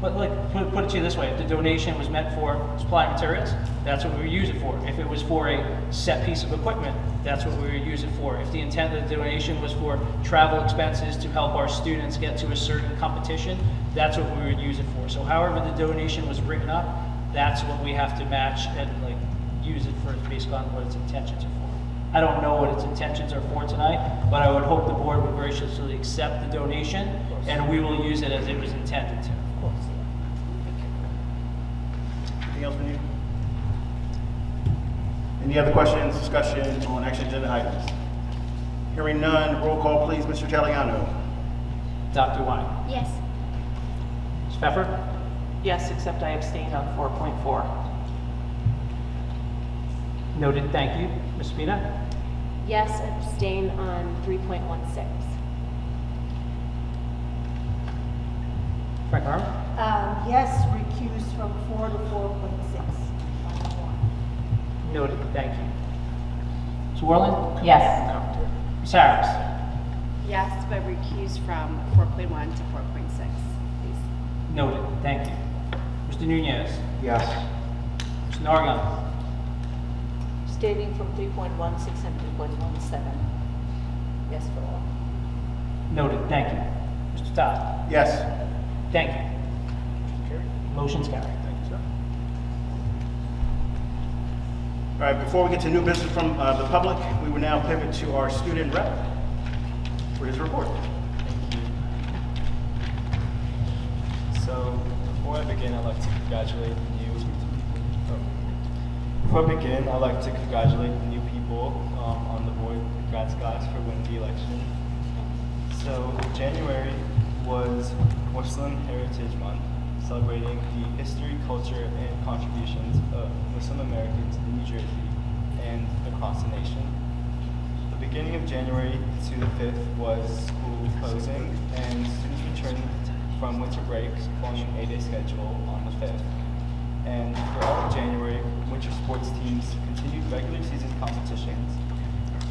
But like, put it to you this way, if the donation was meant for supply materials, that's what we would use it for. If it was for a set piece of equipment, that's what we would use it for. If the intent of the donation was for travel expenses to help our students get to a certain competition, that's what we would use it for. So however the donation was written up, that's what we have to match and like use it for based on what its intentions are for. I don't know what its intentions are for tonight, but I would hope the board would graciously accept the donation, and we will use it as it was intended to. Anything else we need? Any other questions, discussion on action agenda items? Hearing none, roll call please, Mr. Taliano. Dr. Wine. Yes. Ms. Pfeffer? Yes, except I abstain on 4.4. Noted, thank you. Ms. Spina? Yes, abstain on 3.16. Frank Arm? Yes, recused from 4 to 4.6. Noted, thank you. Ms. Worland? Yes. Ms. Harris? Yes, but recused from 4.1 to 4.6, please. Noted, thank you. Mr. Nunez? Yes. Mr. Nargon? Abstaining from 3.16 and 3.17. Yes for all. Noted, thank you. Mr. Todd? Yes. Thank you. Motion's carried. Thank you, sir. All right, before we get to new business from the public, we will now pivot to our student rep for his report. So, before I begin, I'd like to congratulate the new people on the board. Congrats, guys, for winning the election. So, January was Muslim Heritage Month, celebrating the history, culture, and contributions of Muslim Americans in New Jersey and across the nation. The beginning of January to the 5th was school closing, and students returned from winter break following an 8-day schedule on the 5th. And for all of January, winter sports teams continued regular season competitions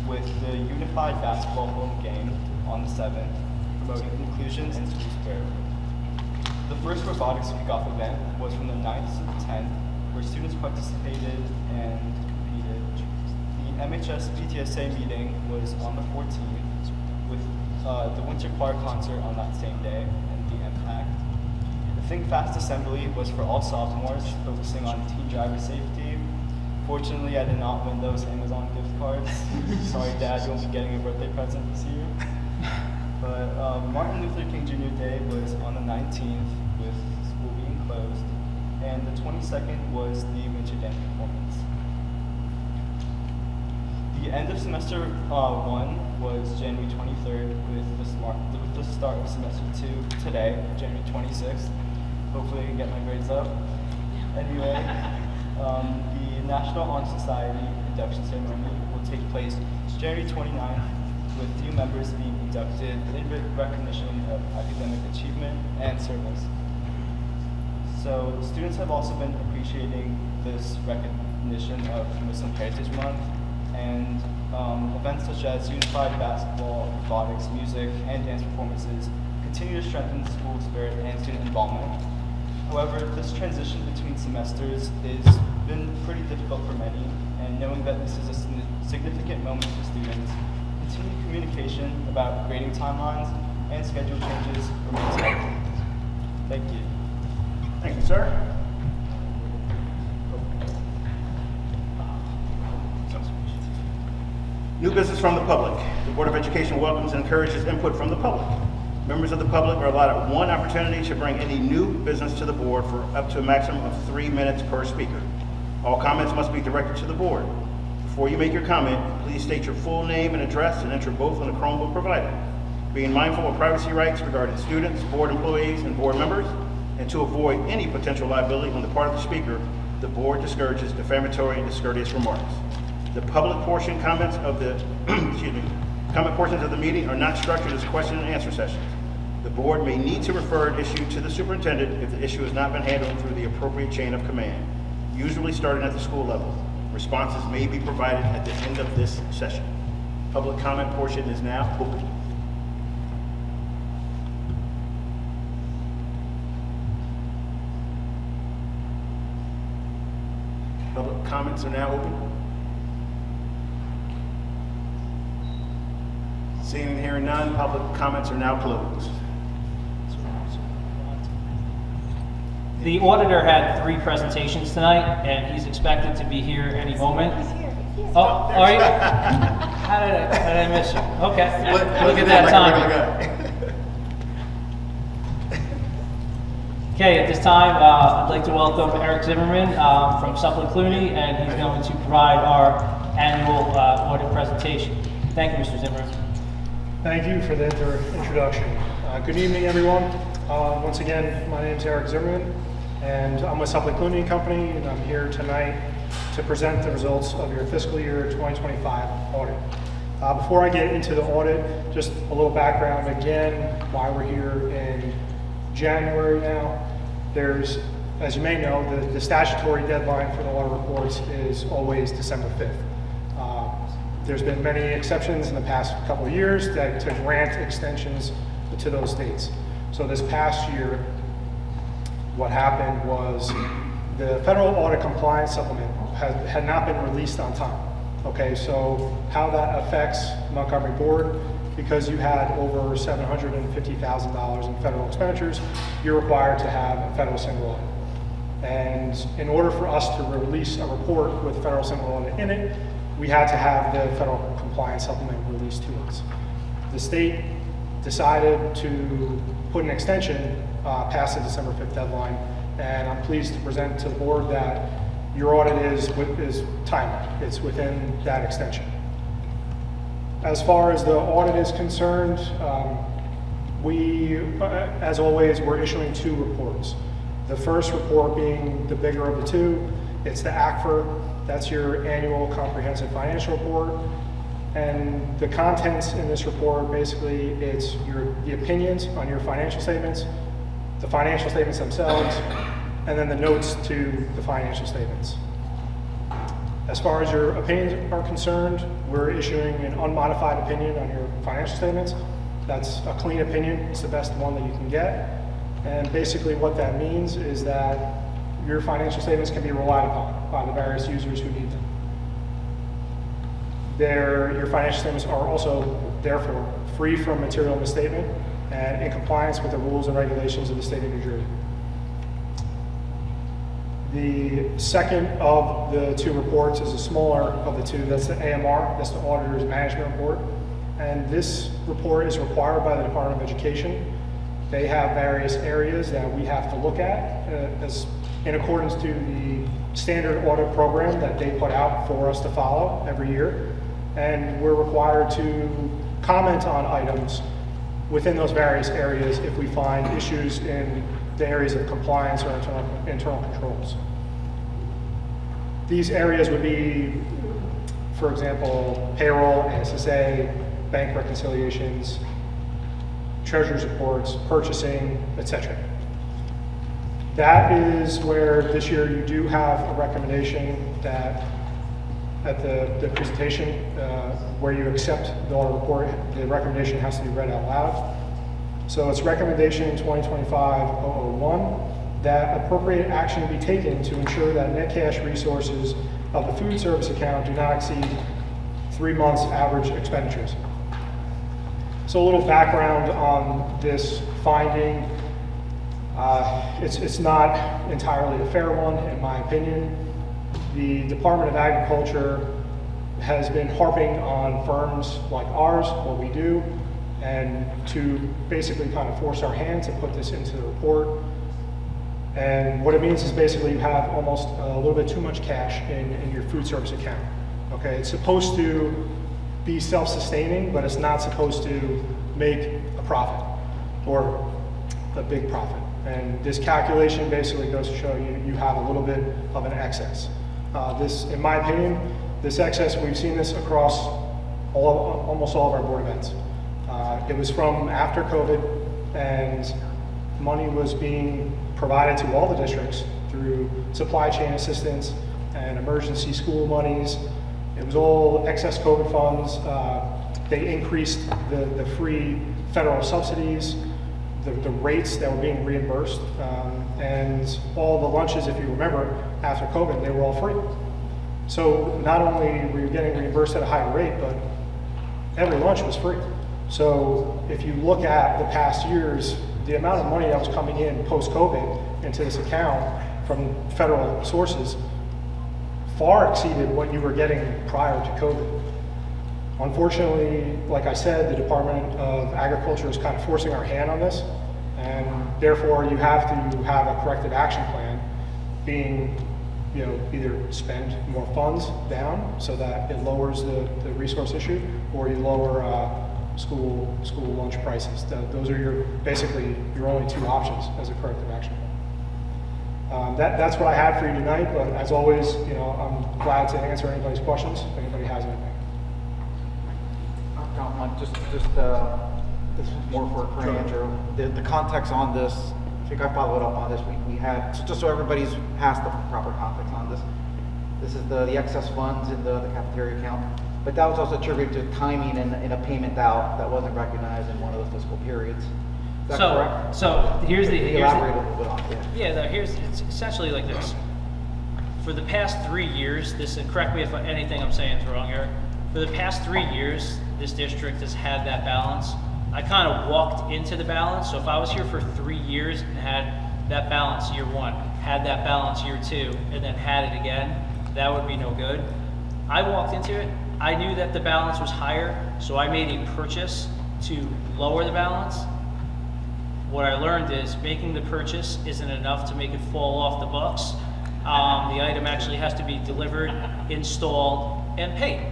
with the unified basketball home game on the 7th, promoting inclusion and school spirit. The first robotics kickoff event was from the 9th to the 10th, where students participated and competed. The MHS PTSA meeting was on the 14th, with the Winter Choir concert on that same day, and the impact. The Think Fast Assembly was for all sophomores, focusing on teen driver safety. Fortunately, I did not win those Amazon gift cards. Sorry, Dad, you won't be getting a birthday present this year. But Martin Luther King Jr. Day was on the 19th, with school being closed, and the 22nd was the winter dance performance. The end of semester 1 was January 23rd, with the start of semester 2 today, January 26th. Hopefully I can get my grades up. Anyway, the National Honor Society induction ceremony will take place January 29th, with new members being inducted in recognition of academic achievement and service. So students have also been appreciating this recognition of Muslim Heritage Month, and events such as unified basketball, robotics, music, and dance performances continue to strengthen school spirit and student involvement. However, this transition between semesters has been pretty difficult for many, and knowing that this is a significant moment for students, continued communication about grading timelines and schedule changes remains helpful. Thank you. Thank you, sir. New business from the public. The Board of Education welcomes and encourages input from the public. Members of the public are allotted one opportunity to bring any new business to the board for up to a maximum of 3 minutes per speaker. All comments must be directed to the board. Before you make your comment, please state your full name and address and enter both on the Chromebook provided. Being mindful of privacy rights regarding students, board employees, and board members, and to avoid any potential liability on the part of the speaker, the board discourages defamatory and discourteous remarks. The public portion comments of the comment portions of the meeting are not structured as question and answer sessions. The board may need to refer an issue to the superintendent if the issue has not been handled through the appropriate chain of command, usually starting at the school level. Responses may be provided at the end of this session. Public comment portion is now open. Public comments are now open. Seeing and hearing none, public comments are now closed. The auditor had 3 presentations tonight, and he's expected to be here any moment. Oh, are you? How did I miss you? Okay, look at that time. Okay, at this time, I'd like to welcome Eric Zimmerman from Supplin Clooney, and he's going to provide our annual audit presentation. Thank you, Mr. Zimmerman. Thank you for the introduction. Good evening, everyone. Once again, my name is Eric Zimmerman, and I'm with Supplin Clooney Company, and I'm here tonight to present the results of your fiscal year 2025 audit. Before I get into the audit, just a little background again, why we're here in January now. There's, as you may know, the statutory deadline for the audit reports is always December 5th. There's been many exceptions in the past couple of years to grant extensions to those dates. So this past year, what happened was the federal audit compliance supplement had not been released on time. Okay, so how that affects Montgomery Board, because you had over $750,000 in federal expenditures, you're required to have a federal single audit. And in order for us to release a report with federal single audit in it, we had to have the federal compliance supplement released to us. The state decided to put an extension past the December 5th deadline, and I'm pleased to present to the board that your audit is timely. It's within that extension. As far as the audit is concerned, we, as always, we're issuing 2 reports. The first report being the bigger of the 2, it's the ACFR, that's your annual comprehensive financial report. And the contents in this report, basically, it's the opinions on your financial statements, the financial statements themselves, and then the notes to the financial statements. As far as your opinions are concerned, we're issuing an unmodified opinion on your financial statements. That's a clean opinion. It's the best one that you can get. And basically what that means is that your financial statements can be relied upon by the various users who need them. Your financial statements are also, therefore, free from material misstatement and in compliance with the rules and regulations of the state of New Jersey. The second of the 2 reports is a smaller of the 2. That's the AMR, that's the Auditor's Management Report. And this report is required by the Department of Education. They have various areas that we have to look at as in accordance to the standard audit program that they put out for us to follow every year. And we're required to comment on items within those various areas if we find issues in the areas of compliance or internal controls. These areas would be, for example, payroll, SSA, bank reconciliations, treasurer's reports, purchasing, etc. That is where this year you do have a recommendation that at the presentation where you accept the audit report, the recommendation has to be read out loud. So it's recommendation 2025-001 that appropriate action be taken to ensure that net cash resources of the food service account do not exceed 3 months average expenditures. So a little background on this finding. It's not entirely a fair one, in my opinion. The Department of Agriculture has been harping on firms like ours, what we do, and to basically kind of force our hand to put this into the report. And what it means is basically you have almost a little bit too much cash in your food service account. Okay, it's supposed to be self-sustaining, but it's not supposed to make a profit or a big profit. And this calculation basically goes to show you have a little bit of an excess. This, in my opinion, this excess, we've seen this across almost all of our board events. It was from after COVID, and money was being provided to all the districts through supply chain assistance and emergency school monies. It was all excess COVID funds. They increased the free federal subsidies, the rates that were being reimbursed, and all the lunches, if you remember, after COVID, they were all free. So not only were you getting reimbursed at a higher rate, but every lunch was free. So if you look at the past years, the amount of money that was coming in post-COVID into this account from federal sources far exceeded what you were getting prior to COVID. Unfortunately, like I said, the Department of Agriculture is kind of forcing our hand on this, and therefore you have to have a corrective action plan, being, you know, either spend more funds down so that it lowers the resource issue, or you lower school lunch prices. Those are basically your only two options as a corrective action plan. That's what I had for you tonight, but as always, you know, I'm glad to answer anybody's questions if anybody has anything. This is more for Andrew. The context on this, I think I followed up on this. We had, just so everybody's has the proper context on this. This is the excess funds in the cafeteria account, but that was also attributed to timing in a payment out that wasn't recognized in one of the fiscal periods. Is that correct? So here's the, Could you elaborate a little bit on it? yeah, it's essentially like this. For the past 3 years, and correct me if anything I'm saying is wrong, Eric. For the past 3 years, this district has had that balance. I kind of walked into the balance, so if I was here for 3 years and had that balance year one, had that balance year two, and then had it again, that would be no good. I walked into it, I knew that the balance was higher, so I made a purchase to lower the balance. What I learned is making the purchase isn't enough to make it fall off the books. The item actually has to be delivered, installed, and paid.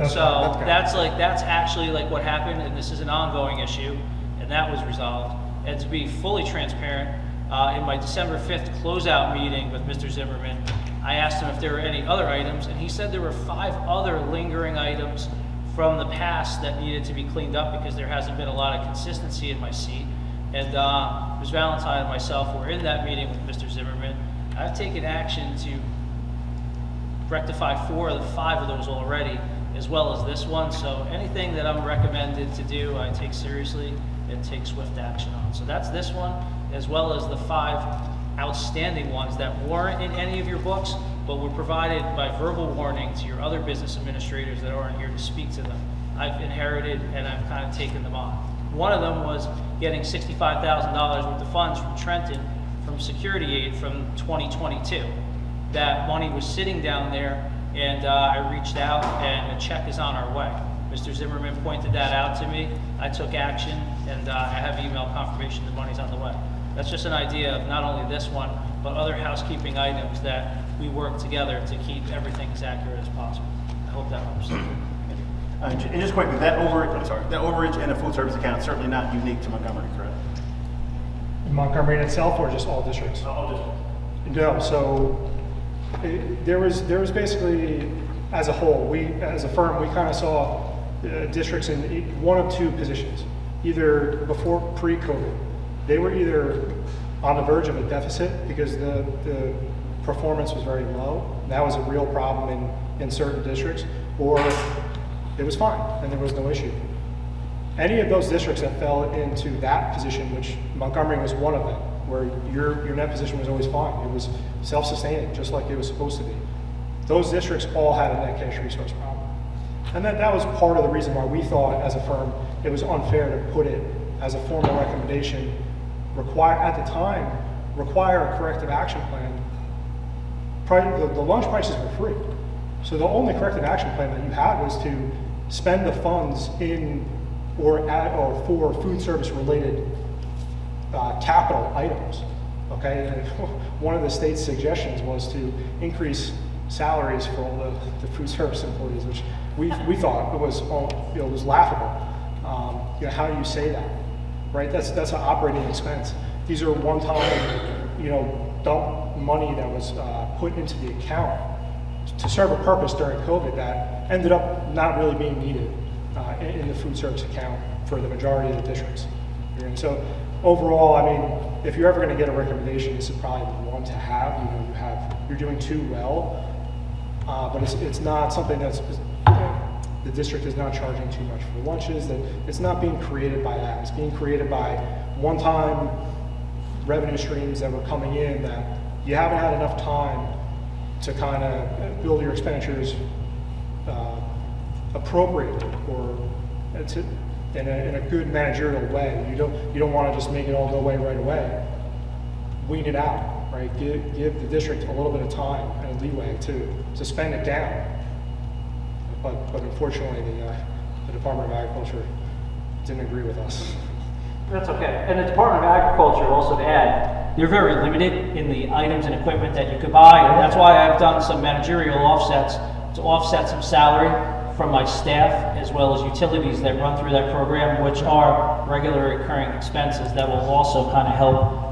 So that's actually like what happened, and this is an ongoing issue, and that was resolved. And to be fully transparent, in my December 5th closeout meeting with Mr. Zimmerman, I asked him if there were any other items, and he said there were 5 other lingering items from the past that needed to be cleaned up because there hasn't been a lot of consistency in my seat. And Ms. Valentine and myself were in that meeting with Mr. Zimmerman. I've taken action to rectify 4 of the 5 of those already, as well as this one. So anything that I'm recommended to do, I take seriously and take swift action on. So that's this one, as well as the 5 outstanding ones that weren't in any of your books, but were provided by verbal warning to your other business administrators that aren't here to speak to them. I've inherited and I've kind of taken them on. One of them was getting $65,000 worth of funds from Trenton from security aid from 2022. That money was sitting down there, and I reached out, and a check is on our way. Mr. Zimmerman pointed that out to me. I took action, and I have email confirmation the money's on the way. That's just an idea of not only this one, but other housekeeping items that we work together to keep everything as accurate as possible. I hope that helps. And just quickly, that overage in a food service account is certainly not unique to Montgomery, correct? In Montgomery in itself, or just all districts? All districts. No, so there was basically, as a whole, we, as a firm, we kind of saw districts in one of 2 positions. Either before, pre-COVID, they were either on the verge of a deficit because the performance was very low. That was a real problem in certain districts, or it was fine and there was no issue. Any of those districts that fell into that position, which Montgomery was one of them, where your net position was always fine. It was self-sustaining, just like it was supposed to be. Those districts all had a net cash resource problem. And that was part of the reason why we thought, as a firm, it was unfair to put it as a formal recommendation, at the time, require a corrective action plan. The lunch prices were free. So the only corrective action plan that you had was to spend the funds in or for food service related capital items. Okay, and one of the state's suggestions was to increase salaries for all the food service employees, which we thought it was was laughable. How do you say that, right? That's an operating expense. These are one-time dump money that was put into the account to serve a purpose during COVID that ended up not really being needed in the food service account for the majority of the districts. And so overall, I mean, if you're ever going to get a recommendation, this is probably the one to have. You're doing too well, but it's not something that's the district is not charging too much for lunches. That it's not being created by that. It's being created by one-time revenue streams that were coming in that you haven't had enough time to kind of build your expenditures appropriately or in a good managerial way. You don't want to just make it all go away right away. Weed it out, right? Give the district a little bit of time and leeway to spend it down. But unfortunately, the Department of Agriculture didn't agree with us. That's okay. And the Department of Agriculture, also to add, they're very limited in the items and equipment that you could buy, and that's why I've done some managerial offsets to offset some salary from my staff, as well as utilities that run through that program, which are regular recurring expenses that will also kind of help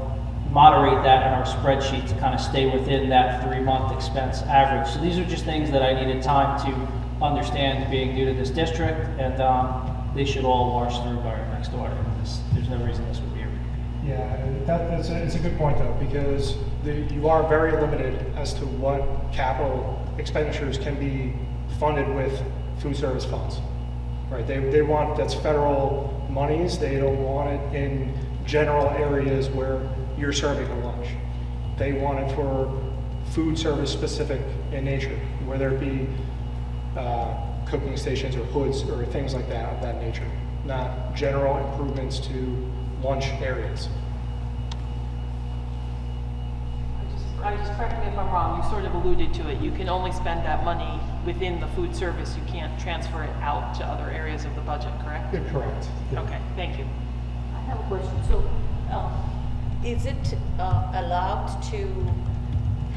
moderate that in our spreadsheet to kind of stay within that 3-month expense average. So these are just things that I needed time to understand being new to this district, and they should all wash through by our next audit. There's no reason this would be a repeat. Yeah, it's a good point though, because you are very limited as to what capital expenditures can be funded with food service funds. Right? They want, that's federal monies. They don't want it in general areas where you're serving a lunch. They want it for food service specific in nature, whether it be cooking stations or hoods or things like that of that nature, not general improvements to lunch areas. I just correct me if I'm wrong, you sort of alluded to it. You can only spend that money within the food service. You can't transfer it out to other areas of the budget, correct? Correct. Yeah. Okay, thank you. I have a question. So, Is it allowed to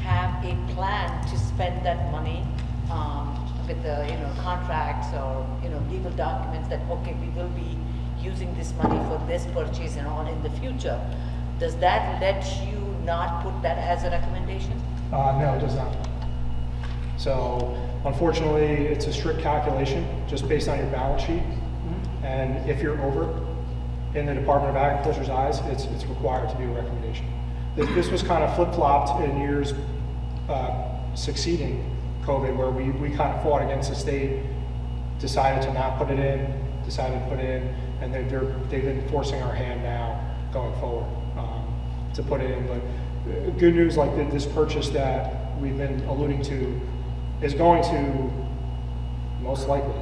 have a plan to spend that money with the contracts or legal documents that okay, we will be using this money for this purchase and all in the future? Does that let you not put that as a recommendation? No, it does not. So unfortunately, it's a strict calculation just based on your balance sheet. And if you're over, in the Department of Agriculture's eyes, it's required to be a recommendation. This was kind of flip-flopped in years succeeding COVID, where we kind of fought against the state, decided to not put it in, decided to put it in, and they've been forcing our hand now going forward to put it in. But good news, like this purchase that we've been alluding to is going to, most likely,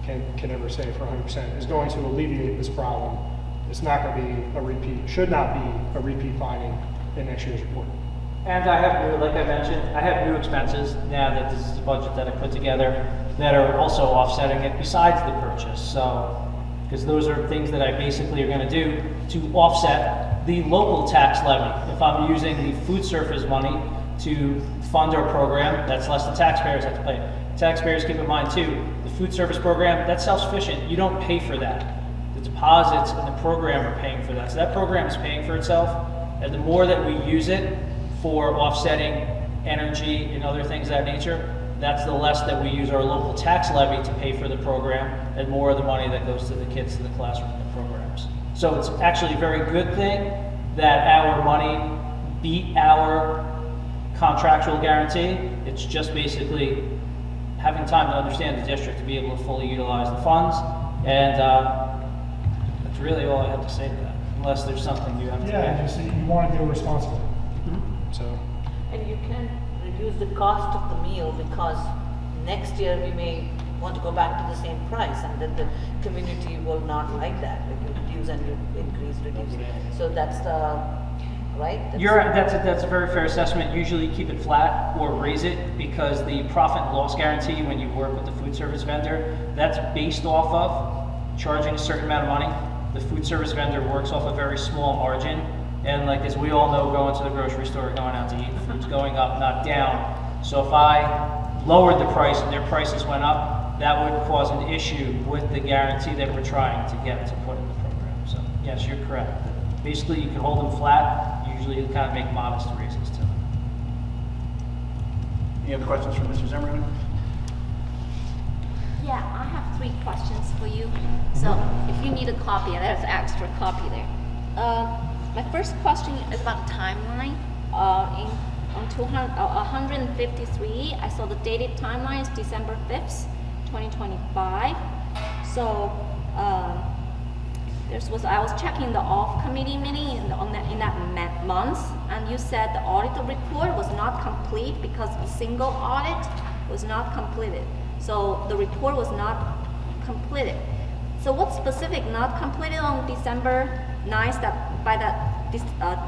can never say for 100%, is going to alleviate this problem. It's not going to be a repeat, should not be a repeat finding in next year's report. And I have new, like I mentioned, I have new expenses now that this is the budget that I put together that are also offsetting it besides the purchase. So, because those are things that I basically are going to do to offset the local tax levy. If I'm using the food service money to fund our program, that's less the taxpayers have to pay. Taxpayers, keep in mind too, the food service program, that's self-sufficient. You don't pay for that. The deposits and the program are paying for that. So that program is paying for itself. And the more that we use it for offsetting energy and other things of that nature, that's the less that we use our local tax levy to pay for the program, and more of the money that goes to the kids to the classroom and the programs. So it's actually a very good thing that our money beat our contractual guarantee. It's just basically having time to understand the district to be able to fully utilize the funds, and that's really all I have to say to that, unless there's something you have to Yeah, add. just you want to do it responsibly. So. And you can reduce the cost of the meal because next year we may want to go back to the same price, and then the community will not like that. If you reduce and you increase, reduce. So that's the right. That's a very fair assessment. Usually keep it flat or raise it, because the profit and loss guarantee when you work with the food service vendor, that's based off of charging a certain amount of money. The food service vendor works off a very small margin. And like as we all know, going to the grocery store, going out to eat, food's going up, not down. So if I lowered the price and their prices went up, that would cause an issue with the guarantee that we're trying to get to put in the program. So yes, you're correct. Basically, you can hold them flat. Usually you kind of make modest raises to them. Any other questions from Mr. Zimmerman? Yeah, I have 3 questions for you. So if you need a copy, there's an extra copy there. My first question is about timeline. On 153, I saw the dated timeline is December 5th, 2025. So I was checking the off committee meeting in that month, and you said the auditor report was not complete because the single audit was not completed. So the report was not completed. So what specific not completed on December 9th,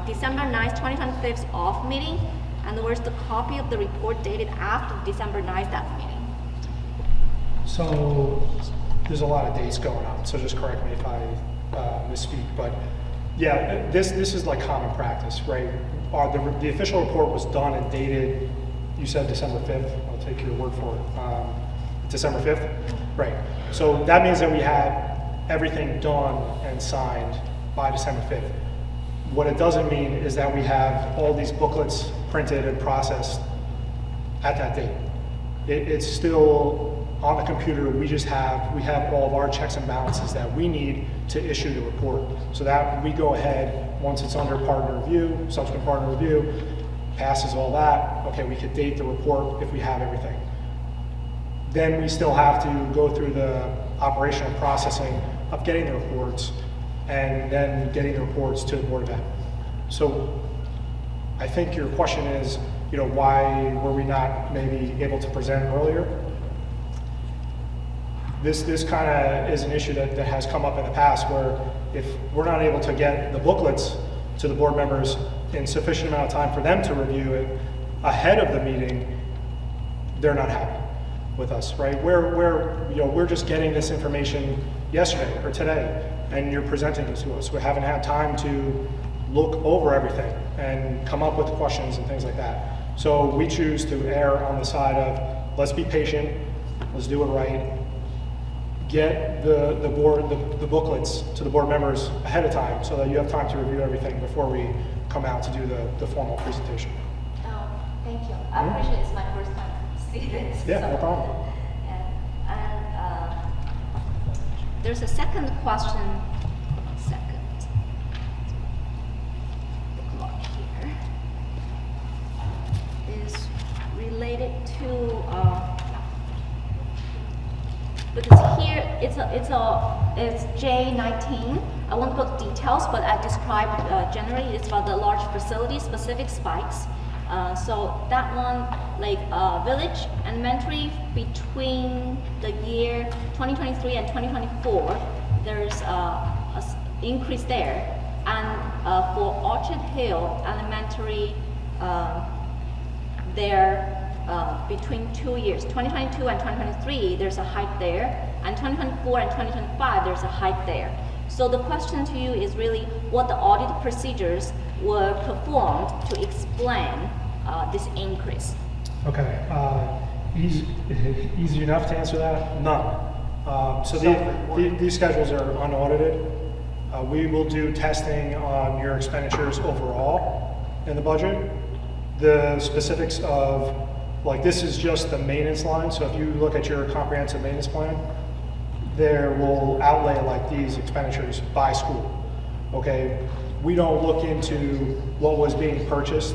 December 9th, 2025 off meeting? And where's the copy of the report dated after December 9th staff meeting? So there's a lot of dates going on, so just correct me if I misspeak, but yeah, this is like common practice, right? The official report was done and dated, you said December 5th, I'll take your word for it, December 5th? Right, so that means that we had everything done and signed by December 5th. What it doesn't mean is that we have all these booklets printed and processed at that date. It's still on the computer. We have all of our checks and balances that we need to issue the report. So that we go ahead, once it's under partner review, subsequent partner review, passes all that, okay, we could date the report if we have everything. Then we still have to go through the operational processing of getting the reports and then getting the reports to the Board of Ed. So I think your question is, why were we not maybe able to present earlier? This kind of is an issue that has come up in the past where if we're not able to get the booklets to the board members in sufficient amount of time for them to review it ahead of the meeting, they're not happy with us, right? We're just getting this information yesterday or today, and you're presenting it to us. We haven't had time to look over everything and come up with questions and things like that. So we choose to err on the side of let's be patient, let's do it right, get the booklets to the board members ahead of time so that you have time to review everything before we come out to do the formal presentation. Thank you. I appreciate it's my first time to see this. Yeah, no problem. And there's a second question. Bookmark here is related to because here it's J19. I won't go to details, but I described generally it's about the large facility specific spikes. So that one, like village elementary, between the year 2023 and 2024, there's a increase there. And for Orchard Hill Elementary, there between 2 years, 2022 and 2023, there's a hike there, and 2024 and 2025, there's a hike there. So the question to you is really what the audit procedures were performed to explain this increase. Okay, easy enough to answer that? None. So these schedules are unaudited. We will do testing on your expenditures overall in the budget. The specifics of, like, this is just the maintenance line, so if you look at your comprehensive maintenance plan, there will outlay like these expenditures by school, okay? We don't look into what was being purchased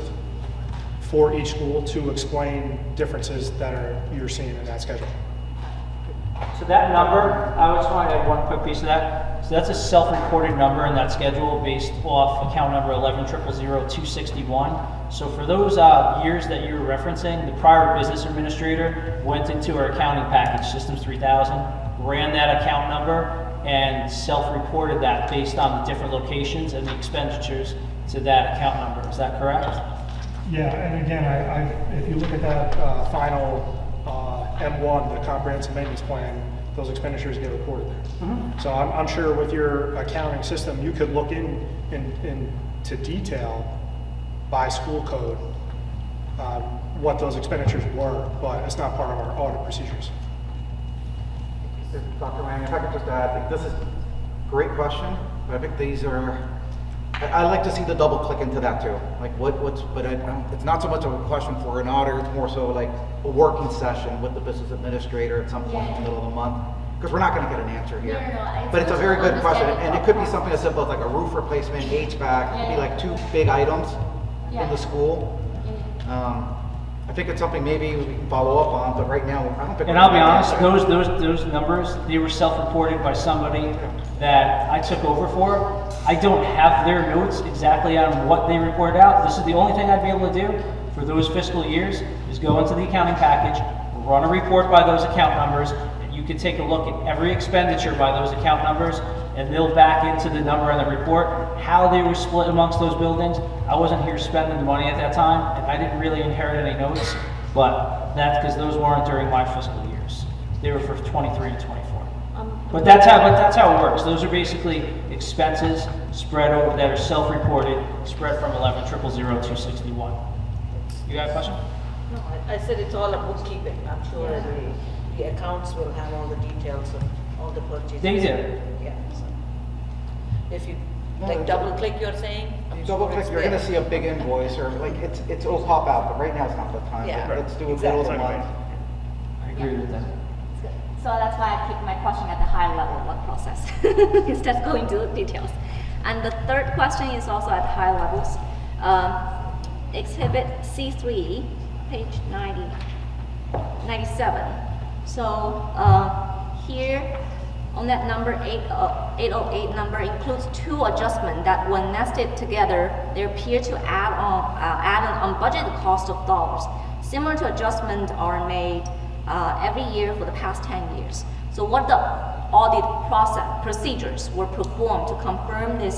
for each school to explain differences that you're seeing in that schedule. So that number, I just want to add one quick piece of that. So that's a self-reported number in that schedule based off account number 11000261. So for those years that you were referencing, the prior business administrator went into our accounting package, Systems 3000, ran that account number, and self-reported that based on the different locations and the expenditures to that account number. Is that correct? Yeah, and again, if you look at that final M1, the comprehensive maintenance plan, those expenditures get reported there. Mm-hmm. So I'm sure with your accounting system, you could look into detail by school code what those expenditures were, but it's not part of our audit procedures. Dr. Wang, if I could just add, I think this is a great question, but I think these are, I'd like to see the double click into that too. Like it's not so much of a question for an auditor, it's more so like a working session with the business administrator at some point in the middle of the month. Because we're not going to get an answer here. No, but it's a very good question, and it could be something as simple as like a roof replacement, HVAC, it could be like two big items in the school. I think it's something maybe we can follow up on, but right now, I don't think. And I'll be honest, those numbers, they were self-reported by somebody that I took over for. I don't have their notes exactly on what they reported out. This is the only thing I'd be able to do for those fiscal years is go into the accounting package, run a report by those account numbers, and you can take a look at every expenditure by those account numbers, and they'll back into the number in the report, how they were split amongst those buildings. I wasn't here spending the money at that time, and I didn't really inherit any notes, but that's because those weren't during my fiscal years. They were for 23 and 24. But that's how it works. Those are basically expenses spread over, that are self-reported, spread from 11,000,261. You got a question? No, I said it's all a bookkeeping. I'm sure the accounts will have all the details of all the purchases. They do. Yeah. So if you like double click, you're saying? I'm You double sure click, it's you're there. gonna see a big invoice, or like, it'll pop out, but right now it's not the time. Yeah. Let's do a middle of the month. I agree with that. So that's why I keep my question at the high level, what process, instead of going to the details. And the third question is also at high levels. Exhibit C3, page 97. So here on that number 808 number includes two adjustments that when nested together, they appear to add an unbudgeted cost of dollars. Similar to adjustments are made every year for the past 10 years. So what the audit procedures were performed to confirm this,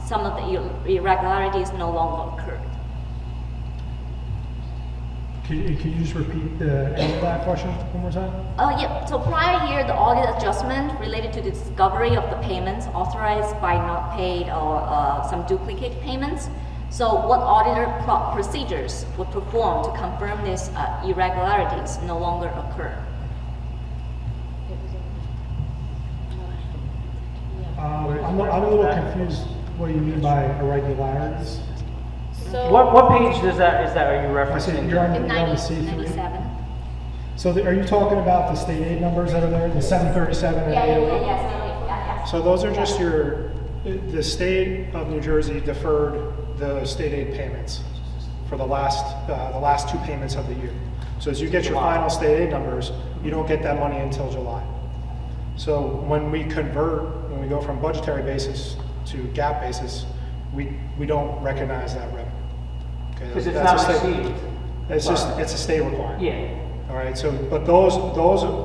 some of the irregularities no longer occurred? Could you just repeat the end of that question one more time? Yeah, so prior year, the audit adjustment related to the discovery of the payments authorized by not paid or some duplicate payments. So what auditor procedures were performed to confirm these irregularities no longer occur? I'm a little confused what you mean by irregularities. So What page is that are you I see, referencing? you're on In the C3. 97. So are you talking about the state aid numbers that are there, the 737 and 808? Yeah. So those are just the state of New Jersey deferred the state aid payments for the last two payments of the year. So as you get your final state aid numbers, you don't get that money until July. So when we go from budgetary basis to GAAP basis, we don't recognize that revenue. Okay, Because it's that's not a state- received. It's a state requirement. Yeah. All right, so, but those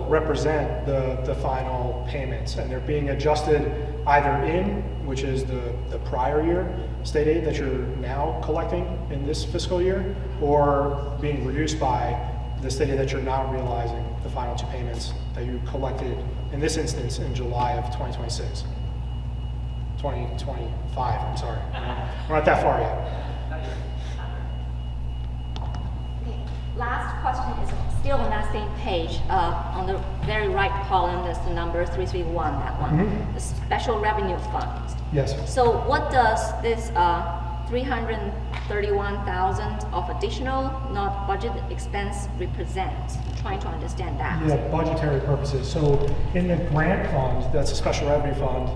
represent the final payments, and they're being adjusted either in, which is the prior year state aid that you're now collecting in this fiscal year, or being reduced by the state aid that you're not realizing the final two payments that you collected, in this instance, in July of 2026. 2025, I'm sorry. We're not that far yet. Last question is still on that same page. On the very right column, there's the number 331, that one. The special revenue funds. Yes. So what does this 331,000 of additional not budget expense represent? I'm trying to understand that. Yeah, budgetary purposes. So in the grant fund, that's a special revenue fund,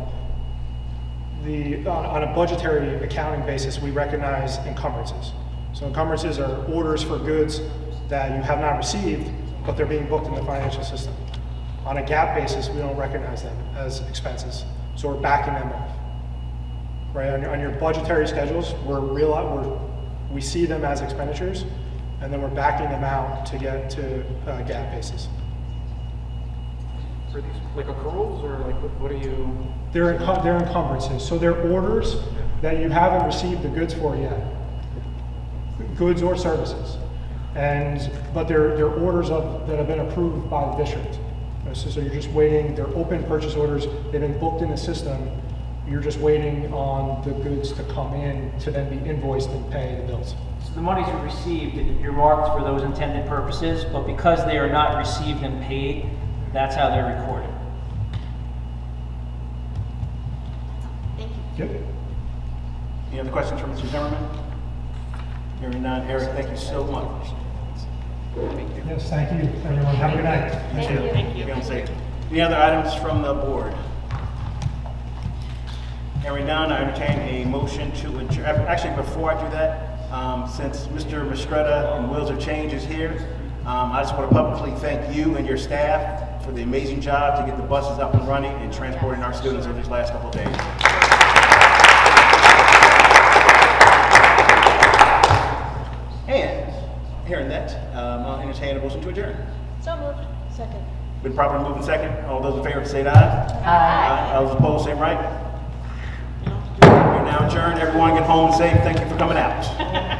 on a budgetary accounting basis, we recognize encumbrances. So encumbrances are orders for goods that you have not received, but they're being booked in the financial system. On a GAAP basis, we don't recognize them as expenses, so we're backing them off. Right, on your budgetary schedules, we see them as expenditures, and then we're backing them out to get to a GAAP basis. Are these like accruals, or like, what are you? They're encumbrances, so they're orders that you haven't received the goods for yet, goods or services, but they're orders that have been approved by the district. So you're just waiting. They're open purchase orders. They've been booked in the system. You're just waiting on the goods to come in to then be invoiced and pay the bills. So the monies we received, you're marked for those intended purposes, but because they are not received and paid, that's how they're recorded. Thank you. Yep. Any other questions from Mr. Zimmerman? Hearing none. Eric, thank you so much. Yes, thank you, everyone. Have a good night. Thank you. Thank you. Be safe. Any other items from the board? Hearing none, I entertain a motion to adjourn. Actually, before I do that, since Mr. Mistretta and Wheels of Change is here, I just want to publicly thank you and your staff for the amazing job to get the buses up and running and transporting our students over these last couple of days. And hearing that, I'll entertain a motion to adjourn. So moved. Second. Been properly moved and second. All those in favor say aye. Aye. All those opposed, same right. We're now adjourned. Everyone get home safe. Thank you for coming out.